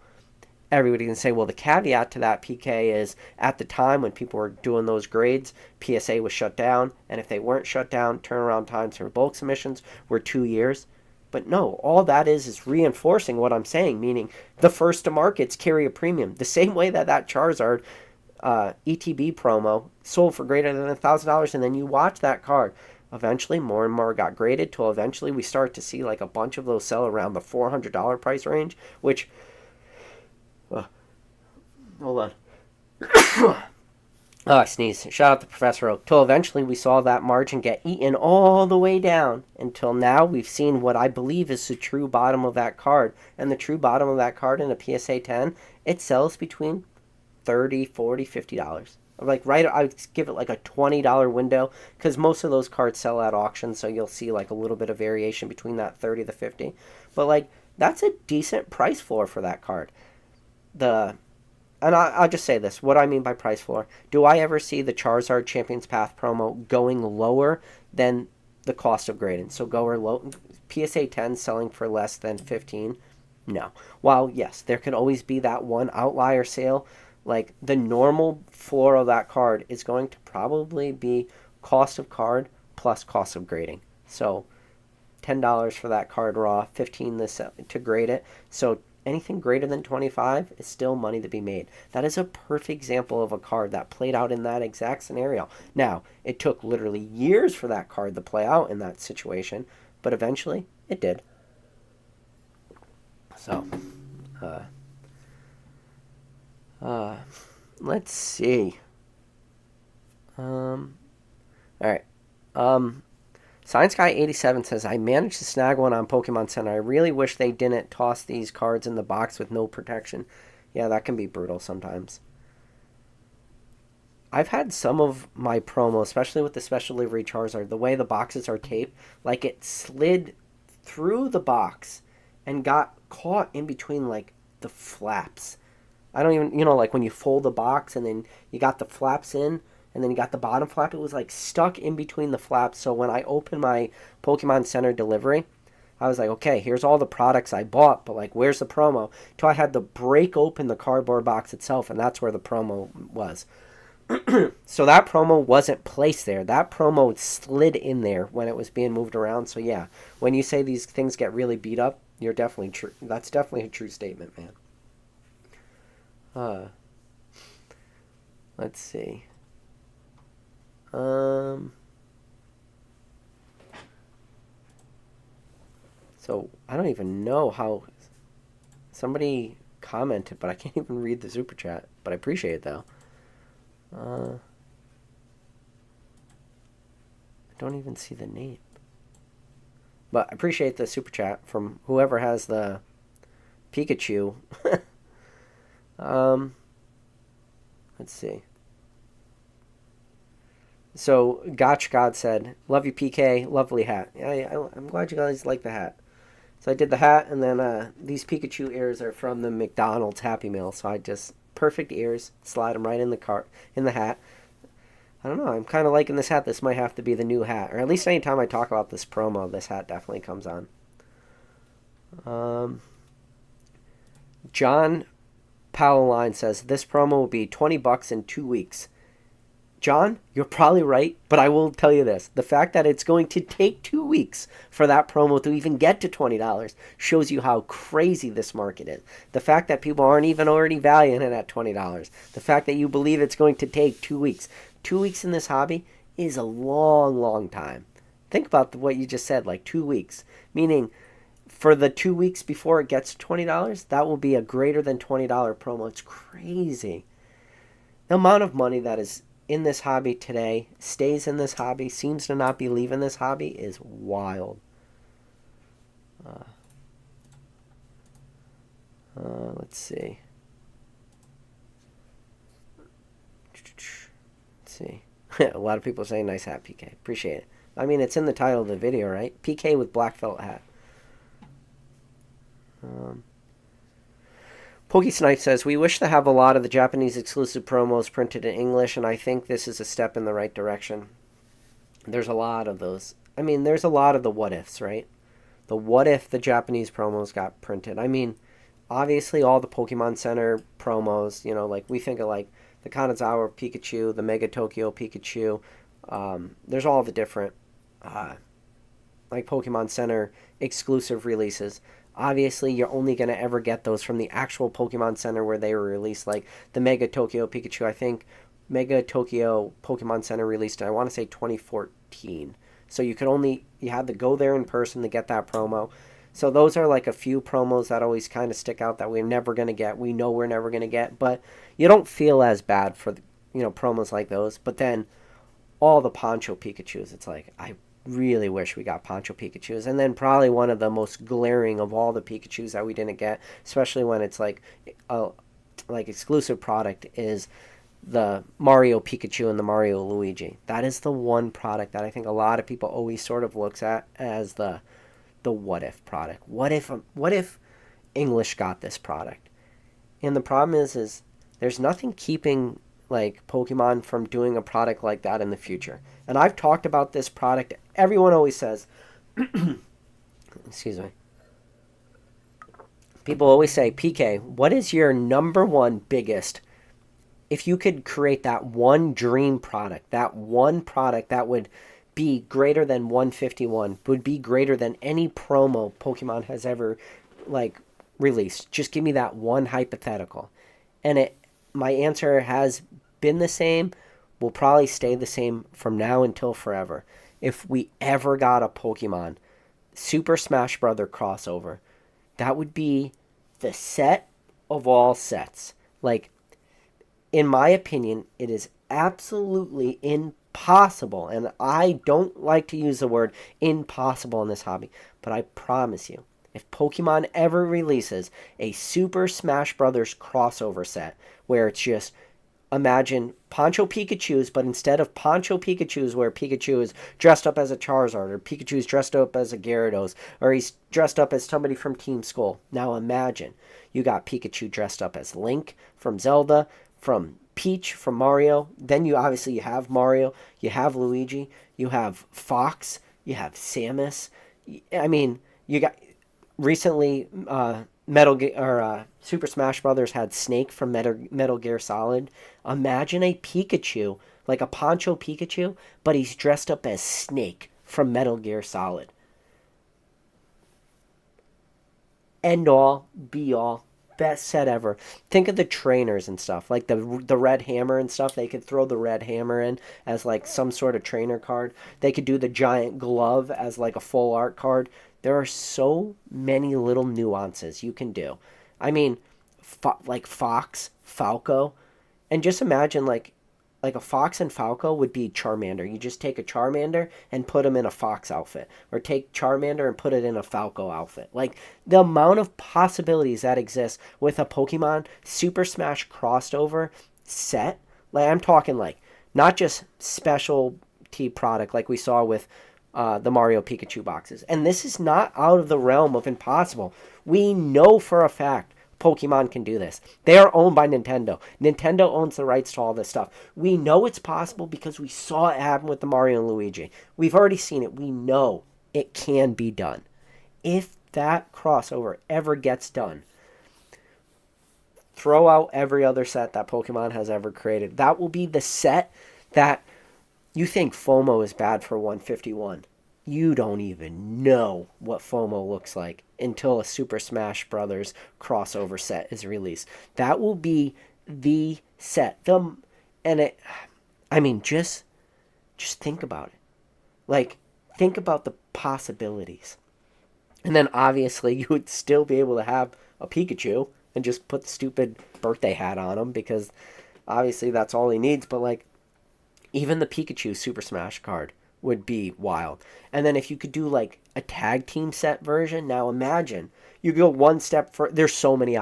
everybody can say, well, the caveat to that, PK, is at the time when people were doing those grades, PSA was shut down. And if they weren't shut down, turnaround times for bulk submissions were 2 years. But no, all that is reinforcing what I'm saying, meaning the first to markets carry a premium. The same way that Charizard ETB promo sold for greater than $1,000, and then you watch that card. Eventually, more and more got graded till eventually we start to see like a bunch of those sell around the $400 price range, which... hold on. Oh, I sneezed. Shout out to Professor Oak. Till eventually we saw that margin get eaten all the way down. Until now we've seen what I believe is the true bottom of that card. And the true bottom of that card in a PSA 10, it sells between $30, $40, $50. Like right, I would give it like a $20 window, because most of those cards sell at auction, so you'll see like a little bit of variation between that 30 to 50. But like, that's a decent price floor for that card. And I'll just say this. What I mean by price floor. Do I ever see the Charizard Champions Path promo going lower than the cost of grading? So go or low. PSA 10 selling for less than 15? No. While, yes, there could always be that one outlier sale. Like, the normal floor of that card is going to probably be cost of card plus cost of grading. So, $10 for that card raw, $15 to grade it. So, anything greater than 25 is still money to be made. That is a perfect example of a card that played out in that exact scenario. Now, it took literally years for that card to play out in that situation, but eventually it did. So, let's see. All right. Science Guy 87 says, I managed to snag one on Pokemon Center. I really wish they didn't toss these cards in the box with no protection. Yeah, that can be brutal sometimes. I've had some of my promo, especially with the Special Delivery Charizard, the way the boxes are taped, like it slid through the box and got caught in between like the flaps. I don't even, like when you fold the box and then you got the flaps in, and then you got the bottom flap, it was like stuck in between the flaps. So when I opened my Pokemon Center delivery, I was like, okay, here's all the products I bought, but like, where's the promo? So I had to break open the cardboard box itself, and that's where the promo was. So that promo wasn't placed there. That promo slid in there when it was being moved around. So yeah, when you say these things get really beat up, you're definitely true. That's definitely a true statement, man. Let's see. So I don't even know how somebody commented, but I can't even read the super chat. But I appreciate it though. I don't even see the name. But I appreciate the super chat from whoever has the Pikachu. Let's see. So, Gotch God said, love you, PK. Lovely hat. I'm glad you guys like the hat. So I did the hat, and then these Pikachu ears are from the McDonald's Happy Meal. So I just, perfect ears, slide them right in the hat. I don't know, I'm kind of liking this hat. This might have to be the new hat. Or at least anytime I talk about this promo, this hat definitely comes on. John Powell says, this promo will be $20 in 2 weeks. John, you're probably right, but I will tell you this. The fact that it's going to take 2 weeks for that promo to even get to $20 shows you how crazy this market is. The fact that people aren't even already valuing it at $20. The fact that you believe it's going to take 2 weeks. 2 weeks in this hobby is a long, long time. Think about what you just said, like 2 weeks. Meaning, for the 2 weeks before it gets to $20, that will be a greater than $20 promo. It's crazy. The amount of money that is in this hobby today, stays in this hobby, seems to not be leaving this hobby is wild. Let's see. Let's see. A lot of people saying nice hat, PK. Appreciate it. I mean, it's in the title of the video, right? PK with black felt hat. Pokesnipe says, we wish to have a lot of the Japanese exclusive promos printed in English, and I think this is a step in the right direction. There's a lot of those. I mean, there's a lot of the what ifs, right? The what if the Japanese promos got printed. I mean, obviously all the Pokemon Center promos, you know, like we think of like the Kanazawa Pikachu, the Mega Tokyo Pikachu. There's all the different like Pokemon Center exclusive releases. Obviously, you're only going to ever get those from the actual Pokemon Center where they were released, like the Mega Tokyo Pikachu. I think Mega Tokyo Pokemon Center released, I want to say 2014. So you had to go there in person to get that promo. So those are like a few promos that always kind of stick out that we're never going to get. We know we're never going to get, but you don't feel as bad for, promos like those. But then all the Poncho Pikachus, it's like, I really wish we got Poncho Pikachus. And then probably one of the most glaring of all the Pikachus that we didn't get, especially when it's like exclusive product, is the Mario Pikachu and the Mario Luigi. That is the one product that I think a lot of people always sort of looks at as the what if product. What if English got this product? And the problem is there's nothing keeping like Pokemon from doing a product like that in the future. And I've talked about this product. Everyone always says, excuse me. People always say, PK, what is your number one biggest, if you could create that one dream product, that one product that would be greater than 151, would be greater than any promo Pokemon has ever released. Just give me that one hypothetical. And my answer has been the same, will probably stay the same from now until forever. If we ever got a Pokemon Super Smash Bros. Crossover, that would be the set of all sets. In my opinion, it is absolutely impossible, and I don't like to use the word impossible in this hobby, but I promise you, if Pokemon ever releases a Super Smash Bros. Crossover set, where it's just, imagine Poncho Pikachus, but instead of Poncho Pikachus where Pikachu is dressed up as a Charizard, or Pikachu's dressed up as a Gyarados, or he's dressed up as somebody from Team Skull. Now imagine, you got Pikachu dressed up as Link from Zelda, from Peach from Mario, then you have Mario, you have Luigi, you have Fox, you have Samus. I mean, you got recently Super Smash Brothers had Snake from Metal Gear Solid. Imagine a Pikachu, like a Poncho Pikachu, but he's dressed up as Snake from Metal Gear Solid. End all, be all, best set ever. Think of the trainers and stuff, like the red hammer and stuff. They could throw the red hammer in as like some sort of trainer card. They could do the giant glove as like a full art card. There are so many little nuances you can do. I mean, like Fox, Falco, and just imagine like a Fox and Falco would be Charmander. You just take a Charmander and put him in a Fox outfit, or take Charmander and put it in a Falco outfit. Like the amount of possibilities that exist with a Pokemon Super Smash crossover set. Like I'm talking like not just specialty product like we saw with the Mario Pikachu boxes. And this is not out of the realm of impossible. We know for a fact Pokemon can do this. They are owned by Nintendo. Nintendo owns the rights to all this stuff. We know it's possible because we saw it happen with the Mario and Luigi. We've already seen it. We know it can be done. If that crossover ever gets done, throw out every other set that Pokemon has ever created. That will be the set that you think FOMO is bad for 151. You don't even know what FOMO looks like until a Super Smash Brothers crossover set is released. That will be the set. Just think about it. Like, think about the possibilities. And then obviously you would still be able to have a Pikachu and just put the stupid birthday hat on him, because obviously that's all he needs. But like, Even the Pikachu Super Smash card would be wild. And then if you could do like a tag team set version, now imagine you go one step for. There's so many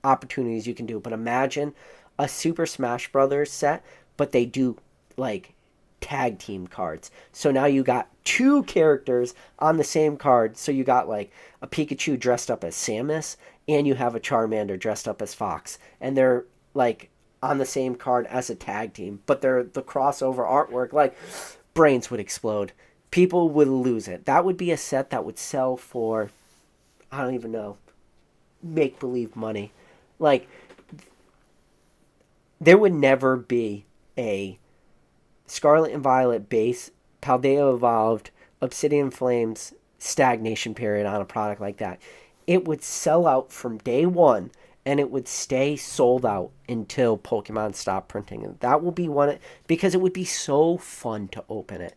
opportunities you can do, but imagine a Super Smash Brothers set, but they do like tag team cards. So now you got two characters on the same card. So you got like a Pikachu dressed up as Samus, and you have a Charmander dressed up as Fox, and they're like on the same card as a tag team, but they're the crossover artwork. Like, brains would explode. People would lose it. That would be a set that would sell for, I don't even know, make believe money. Like, there would never be a Scarlet and Violet base, Paldea Evolved, Obsidian Flames stagnation period on a product like that. It would sell out from day one, and it would stay sold out until Pokemon stopped printing. And that will be one, because it would be so fun to open it.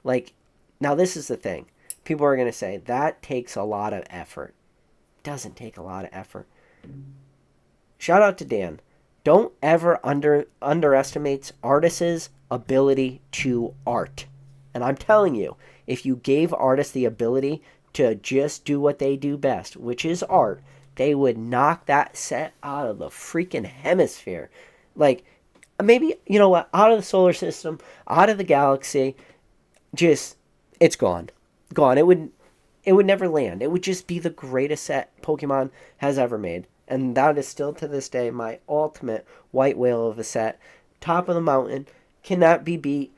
Like, now this is the thing. People are going to say, that takes a lot of effort. It doesn't take a lot of effort. Shout out to Dan. Don't ever underestimate artists' ability to art. And I'm telling you, if you gave artists the ability to just do what they do best, which is art, they would knock that set out of the freaking hemisphere. Like, maybe, you know what, out of the solar system, out of the galaxy, just, it's gone. Gone. It would never land. It would just be the greatest set Pokemon has ever made. And that is still to this day my ultimate white whale of a set. Top of the mountain. Cannot be beat.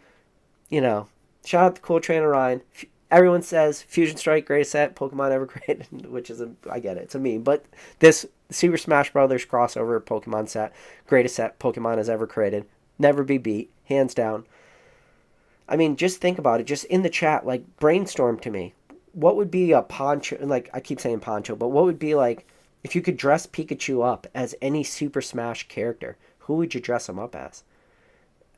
You know, shout out to Cool Trainer Ryan. Everyone says Fusion Strike, greatest set Pokemon ever created, which is I get it, it's a meme. But this Super Smash Brothers crossover Pokemon set, greatest set Pokemon has ever created, never be beat, hands down. I mean, just think about it. Just in the chat, like, brainstorm to me. What would be a Poncho? Like, I keep saying Poncho, but what would be like if you could dress Pikachu up as any Super Smash character? Who would you dress him up as?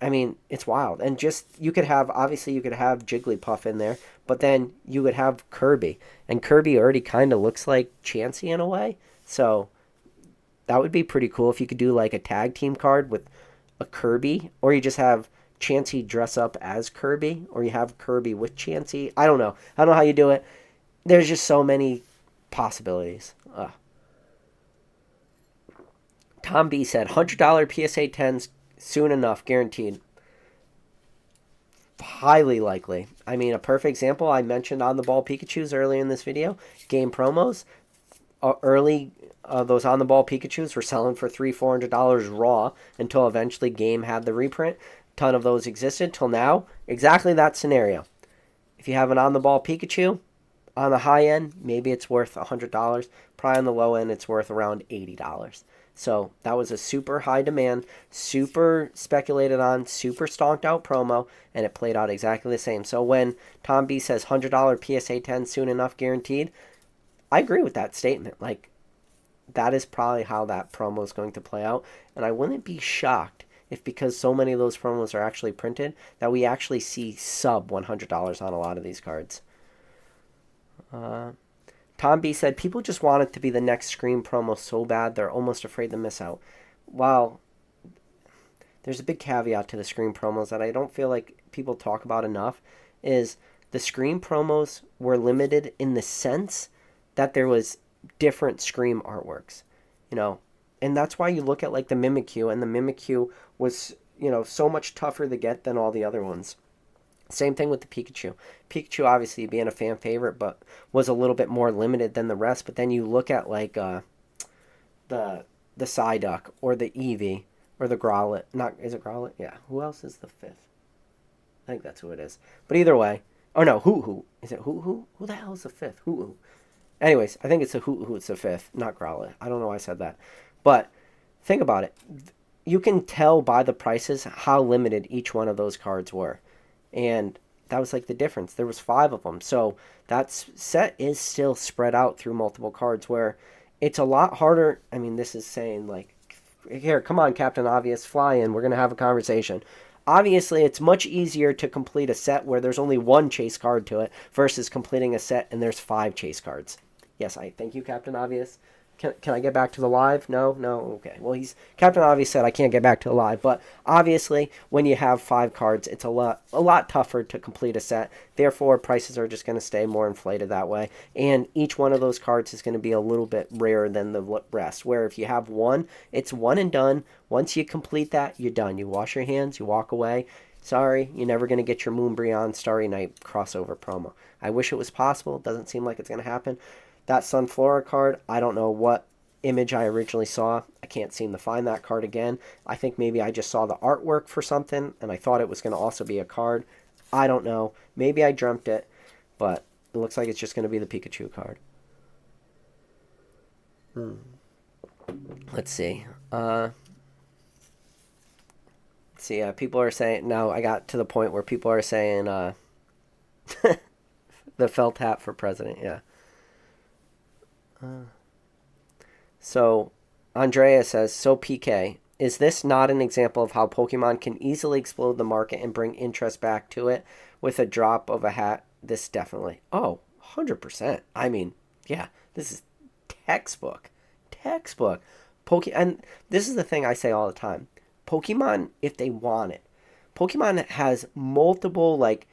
I mean, it's wild. And just, you could have Jigglypuff in there, but then you would have Kirby. And Kirby already kind of looks like Chansey in a way. So that would be pretty cool if you could do like a tag team card with a Kirby, or you just have Chansey dress up as Kirby, or you have Kirby with Chansey. I don't know. I don't know how you do it. There's just so many possibilities. Tom B said, $100 PSA 10s soon enough, guaranteed. Highly likely. I mean, a perfect example, I mentioned on the ball Pikachus earlier in this video. Game promos. Those on the ball Pikachus were selling for $300-$400 raw until eventually Game had the reprint. Ton of those existed till now. Exactly that scenario. If you have an on the ball Pikachu, on the high end, maybe it's worth $100. Probably on the low end, it's worth around $80. So that was a super high demand, super speculated on, super stonked out promo, and it played out exactly the same. So when Tom B says $100 PSA 10 soon enough guaranteed, I agree with that statement. Like, that is probably how that promo is going to play out. And I wouldn't be shocked if, because so many of those promos are actually printed, that we actually see sub $100 on a lot of these cards. Tom B said, people just want it to be the next Scream promo so bad they're almost afraid to miss out. Well, there's a big caveat to the Scream promos that I don't feel like people talk about enough, is the Scream promos were limited in the sense that there was different Scream artworks, you know, and that's why you look at like the Mimikyu, and the Mimikyu was, you know, so much tougher to get than all the other ones. Same thing with the Pikachu. Pikachu obviously being a fan favorite, but was a little bit more limited than the rest. But then you look at like the Psyduck or the Eevee or the Growlithe. Is it Growlithe? Yeah. Who else is the fifth? I think that's who it is. But either way. Oh no, Hoo-Hoo. Is it Hoo-Hoo? Who the hell is the fifth? Hoo-Hoo. Anyways, I think it's a Hoo-Hoo. It's the fifth, not Growlithe. I don't know why I said that. But think about it. You can tell by the prices how limited each one of those cards were. And that was like the difference. There was 5 of them. So that set is still spread out through multiple cards, where it's a lot harder. I mean, this is saying like, here, come on, Captain Obvious, fly in. We're going to have a conversation. Obviously, it's much easier to complete a set where there's only 1 chase card to it versus completing a set and there's 5 chase cards. Yes, I thank you, Captain Obvious. Can I get back to the live? No, no. Okay. Well, he's Captain Obvious said I can't get back to the live, but obviously when you have 5 cards, it's a lot tougher to complete a set. Therefore, prices are just going to stay more inflated that way, and each one of those cards is going to be a little bit rarer than the rest. Where if you have one, it's one and done. Once you complete that, you're done. You wash your hands, you walk away. Sorry, you're never going to get your Moonbreon Starry Night crossover promo. I wish it was possible. Doesn't seem like it's going to happen. That Sunflora card, I don't know what image I originally saw. I can't seem to find that card again. I think maybe I just saw the artwork for something, and I thought it was going to also be a card. I don't know. Maybe I dreamt it, but it looks like it's just going to be the Pikachu card. Let's see. People are saying... Now, I got to the point where people are saying the felt hat for president, yeah. So, Andrea says, so PK, is this not an example of how Pokemon can easily explode the market and bring interest back to it with a drop of a hat? This definitely. Oh, 100%. I mean, yeah, this is textbook. Textbook. And this is the thing I say all the time. Pokemon, if they want it, Pokemon has multiple, like,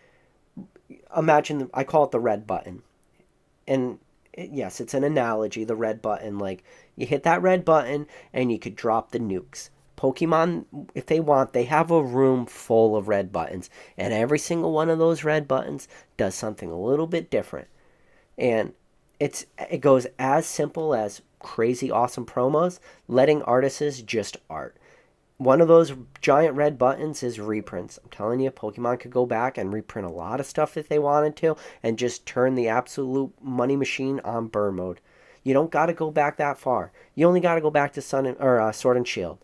imagine, I call it the red button. And yes, it's an analogy, the red button. Like, you hit that red button and you could drop the nukes. Pokemon, if they want, they have a room full of red buttons. And every single one of those red buttons does something a little bit different. And it goes as simple as crazy awesome promos, letting artists just art. One of those giant red buttons is reprints. I'm telling you, Pokemon could go back and reprint a lot of stuff if they wanted to and just turn the absolute money machine on burn mode. You don't got to go back that far. You only got to go back to Sword and Shield.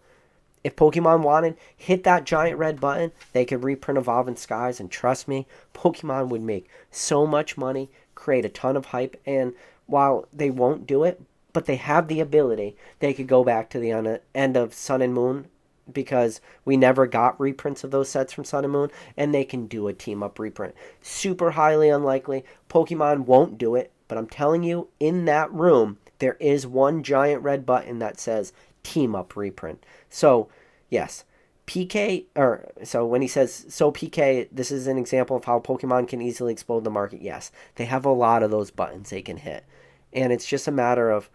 If Pokemon wanted, hit that giant red button, they could reprint Evolving Skies, and trust me, Pokemon would make so much money, create a ton of hype, and while they won't do it, but they have the ability, they could go back to the end of Sun and Moon, because we never got reprints of those sets from Sun and Moon, and they can do a team-up reprint. Super highly unlikely. Pokemon won't do it, but I'm telling you, in that room, there is one giant red button that says team-up reprint. So, yes, so when he says, so PK, this is an example of how Pokemon can easily explode the market. Yes, they have a lot of those buttons they can hit. And it's just a matter of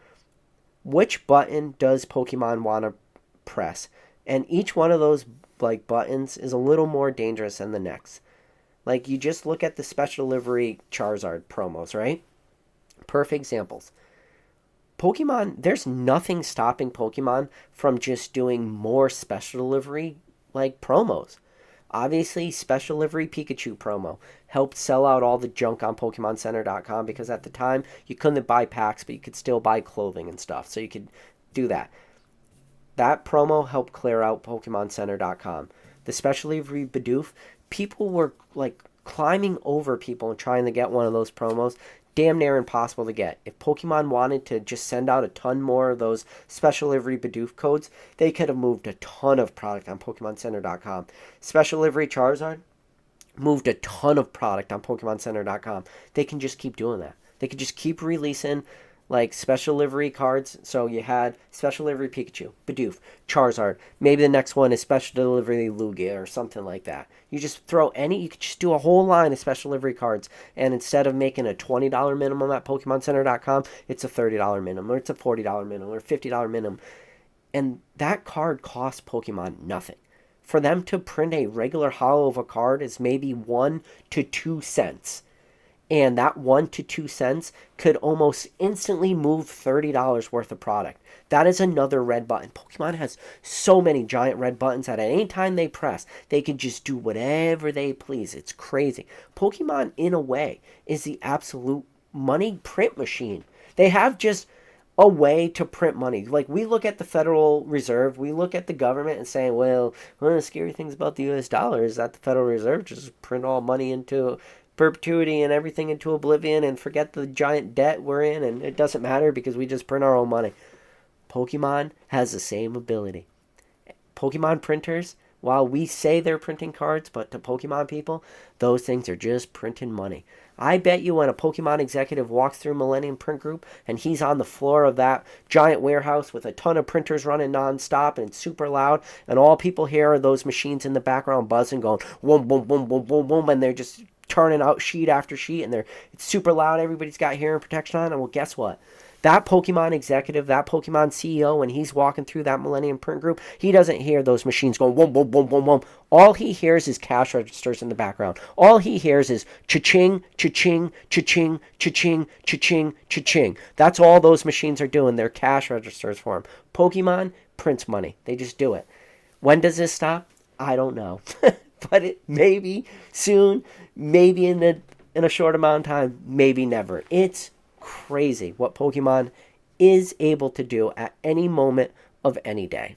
which button does Pokemon want to press. And each one of those like buttons is a little more dangerous than the next. Like, you just look at the special delivery Charizard promos, right? Perfect examples. Pokemon, there's nothing stopping Pokemon from just doing more special delivery like promos. Obviously, special delivery Pikachu promo helped sell out all the junk on PokemonCenter.com because at the time you couldn't buy packs, but you could still buy clothing and stuff, so you could do that. That promo helped clear out PokemonCenter.com. The special delivery Bidoof, people were like climbing over people and trying to get one of those promos. Damn near impossible to get. If Pokemon wanted to just send out a ton more of those special delivery Bidoof codes, they could have moved a ton of product on PokemonCenter.com. Special delivery Charizard moved a ton of product on PokemonCenter.com. They can just keep doing that. They could just keep releasing like special delivery cards. So you had special delivery Pikachu, Bidoof, Charizard. Maybe the next one is special delivery Lugia or something like that. You just throw you could just do a whole line of special delivery cards. And instead of making a $20 minimum at PokemonCenter.com, it's a $30 minimum, or it's a $40 minimum, or $50 minimum. And that card costs Pokemon nothing. For them to print a regular holo of a card is maybe 1 to 2 cents. And that 1 to 2 cents could almost instantly move $30 worth of product. That is another red button. Pokemon has so many giant red buttons that at any time they press, they can just do whatever they please. It's crazy. Pokemon, in a way, is the absolute money print machine. They have just a way to print money. Like, we look at the Federal Reserve, we look at the government and say, well, one of the scary things about the US dollar is that the Federal Reserve just print all money into perpetuity and everything into oblivion and forget the giant debt we're in, and it doesn't matter because we just print our own money. Pokemon has the same ability. Pokemon printers, while we say they're printing cards, but to Pokemon people, those things are just printing money. I bet you when a Pokemon executive walks through Millennium Print Group and he's on the floor of that giant warehouse with a ton of printers running nonstop and it's super loud, and all people hear are those machines in the background buzzing, going boom, boom, boom, boom, boom, boom, and they're just turning out sheet after sheet, and it's super loud. Everybody's got hearing protection on, and well, guess what? That Pokemon executive, that Pokemon CEO, when he's walking through that Millennium Print Group, he doesn't hear those machines going boom, boom, boom, boom, boom. All he hears is cash registers in the background. All he hears is cha-ching, cha-ching, cha-ching, cha-ching, cha-ching, cha-ching. That's all those machines are doing. They're cash registers for him. Pokemon prints money. They just do it. When does this stop? I don't know. But it maybe soon, maybe in a short amount of time, maybe never. It's crazy what Pokemon is able to do at any moment of any day.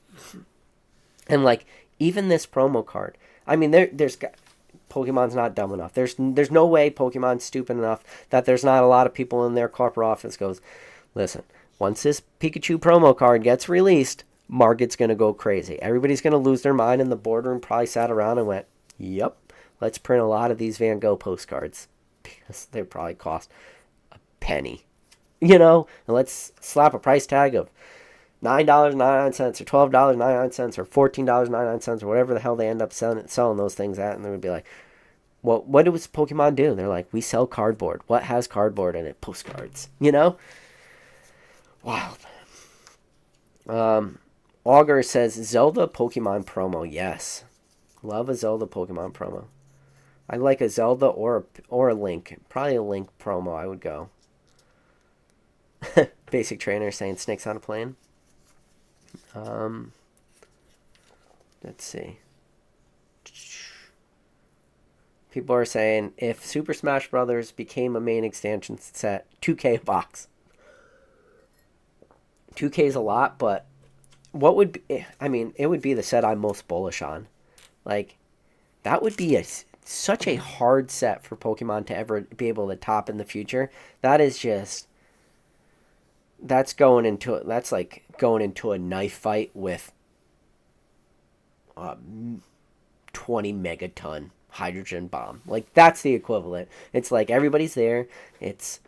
And like even this promo card, I mean, there's Pokemon's not dumb enough. There's no way Pokemon's stupid enough that there's not a lot of people in their corporate office goes, listen, once this Pikachu promo card gets released, market's gonna go crazy. Everybody's gonna lose their mind, and the boardroom probably sat around and went, yep, let's print a lot of these Van Gogh postcards because they probably cost penny, and let's slap a price tag of $9.99 or $12.99 or $14.99 or whatever the hell they end up selling those things at, and they would be like, well, what does Pokemon do? And they're like, we sell cardboard. What has cardboard in it? Postcards. Wild. Augur says Zelda Pokemon promo. Yes, love a Zelda Pokemon promo. I like a Zelda or a Link. Probably a Link promo. I would go. Basic Trainer saying snakes on a plane. Let's see. People are saying if Super Smash Brothers became a main expansion set, 2K a box. 2K is a lot, but what would be, I mean, it would be the set I'm most bullish on. Like, that would be such a hard set for Pokemon to ever be able to top in the future. That is just, that's like going into a knife fight with 20 megaton hydrogen bomb. Like, that's the equivalent. It's like everybody's there. It's,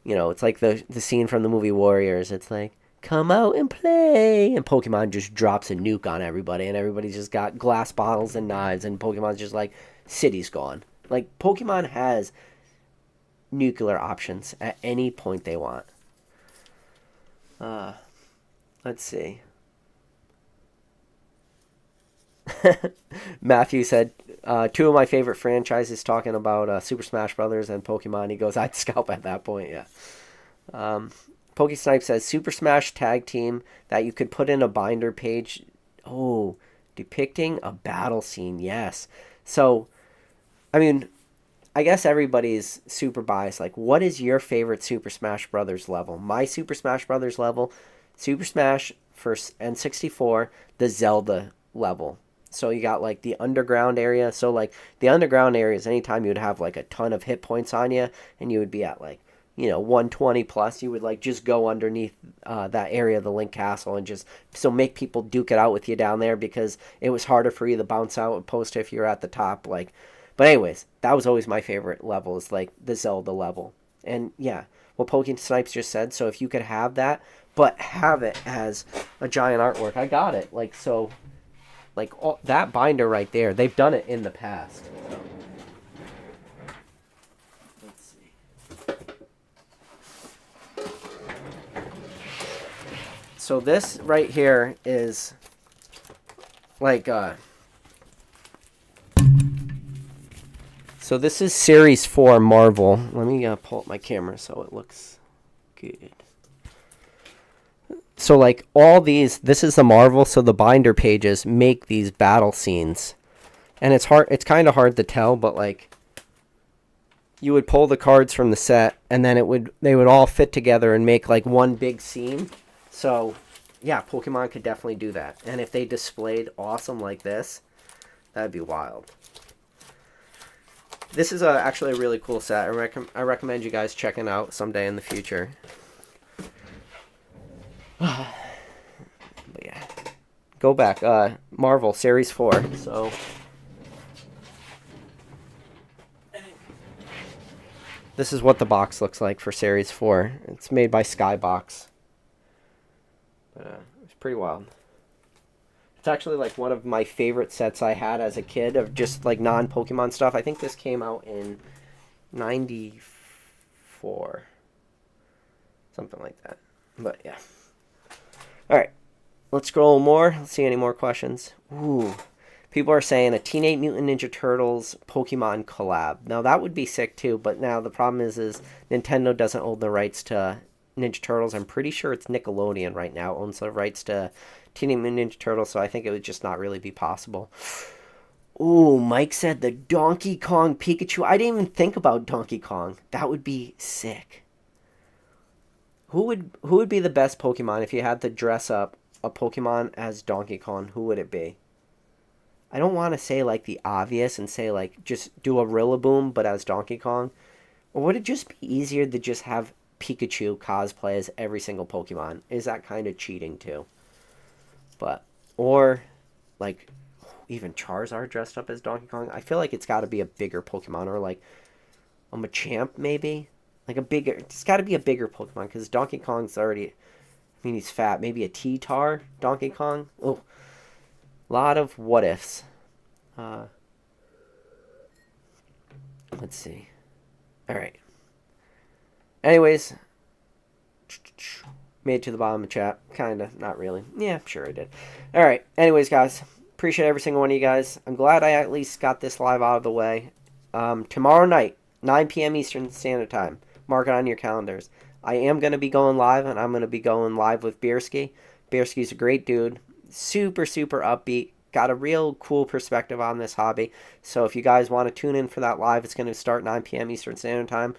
it's like the scene from the movie Warriors. It's like, come out and play, and Pokemon just drops a nuke on everybody, and everybody's just got glass bottles and knives, and Pokemon's just like, city's gone. Like, Pokemon has nuclear options at any point they want. Let's see. Matthew said, two of my favorite franchises, talking about Super Smash Brothers and Pokemon. He goes, I'd scalp at that point, yeah. Pokesnipe says, Super Smash Tag Team that you could put in a binder page. Oh, depicting a battle scene, yes. So, I mean, I guess everybody's super biased. Like, what is your favorite Super Smash Brothers level? My Super Smash Brothers level, Super Smash for N64, the Zelda level. So you got like the underground area. So like the underground area is anytime you would have like a ton of hit points on you, and you would be at like, 120 plus, you would like just go underneath that area of the Link Castle and just so make people duke it out with you down there, because it was harder for you to bounce out and post if you're at the top. Like, but anyways, that was always my favorite level, is like the Zelda level. And yeah, what Pokesnipes just said. So if you could have that, but have it as a giant artwork, I got it. Like, so, like that binder right there, they've done it in the past. So. Let's see. So this right here is like so this is Series 4 Marvel. Let me pull up my camera so it looks good. So like all these, this is the Marvel, so the binder pages make these battle scenes. And it's kind of hard to tell, but like you would pull the cards from the set, and then they would all fit together and make like one big scene. So yeah, Pokemon could definitely do that. And if they displayed awesome like this, that'd be wild. This is actually a really cool set. I recommend you guys checking out someday in the future. But yeah, go back. Marvel Series 4. So This is what the box looks like for Series 4. It's made by Skybox. But it's pretty wild. It's actually like one of my favorite sets I had as a kid of just like non-Pokemon stuff. I think this came out in 94. Something like that. But yeah. Alright. Let's scroll more. Let's see any more questions. Ooh. People are saying a Teenage Mutant Ninja Turtles Pokemon collab. Now that would be sick too, but now the problem is Nintendo doesn't own the rights to Ninja Turtles. I'm pretty sure it's Nickelodeon right now owns the rights to Teenage Mutant Ninja Turtles, so I think it would just not really be possible. Ooh, Mike said the Donkey Kong Pikachu. I didn't even think about Donkey Kong. That would be sick. Who would be the best Pokemon if you had to dress up a Pokemon as Donkey Kong? Who would it be? I don't want to say like the obvious and say like just do a Rillaboom but as Donkey Kong. Or would it just be easier to just have Pikachu cosplay as every single Pokemon? Is that kind of cheating too? But, or like even Charizard dressed up as Donkey Kong. I feel like it's got to be a bigger Pokemon, or like a Machamp maybe. Like a bigger, it's got to be a bigger Pokemon because Donkey Kong's already, I mean, he's fat. Maybe a T-Tar Donkey Kong. Oh, lot of what ifs. Let's see. All right. Anyways, made it to the bottom of the chat. Kinda, not really. Yeah, sure I did. All right. Anyways, guys, appreciate every single one of you guys. I'm glad I at least got this live out of the way. Tomorrow night, 9 p.m. Eastern Standard Time. Mark it on your calendars. I am going to be going live, and I'm going to be going live with Beerski. Beerski's a great dude. Super, super upbeat. Got a real cool perspective on this hobby. So if you guys want to tune in for that live, it's going to start 9 p.m. Eastern Standard Time.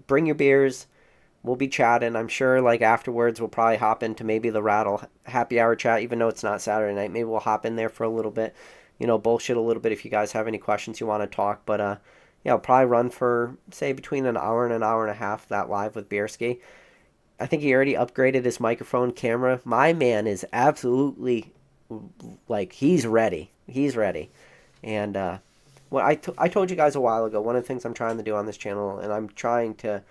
Bring your beers. We'll be chatting. I'm sure like afterwards we'll probably hop into maybe the Rattle happy hour chat, even though it's not Saturday night. Maybe we'll hop in there for a little bit. Bullshit a little bit if you guys have any questions you want to talk. But yeah, I'll probably run for, say, between an hour and a half, that live with Beerski. I think he already upgraded his microphone camera. My man is absolutely, like, he's ready. He's ready. And what I told you guys a while ago, one of the things I'm trying to do on this channel, and I'm trying to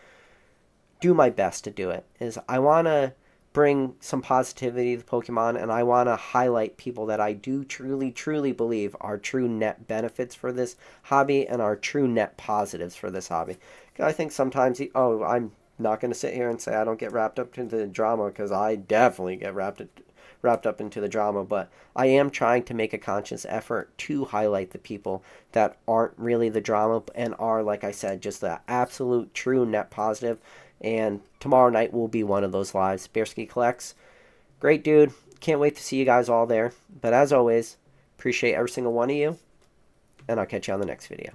do my best to do it, is I want to bring some positivity to Pokemon, and I want to highlight people that I do truly, truly believe are true net benefits for this hobby and are true net positives for this hobby. I think sometimes, I'm not going to sit here and say I don't get wrapped up into the drama, because I definitely get wrapped up into the drama, but I am trying to make a conscious effort to highlight the people that aren't really the drama and are, like I said, just the absolute true net positive. And tomorrow night will be one of those lives. Beerski Collects. Great dude. Can't wait to see you guys all there. But as always, appreciate every single one of you. And I'll catch you on the next video.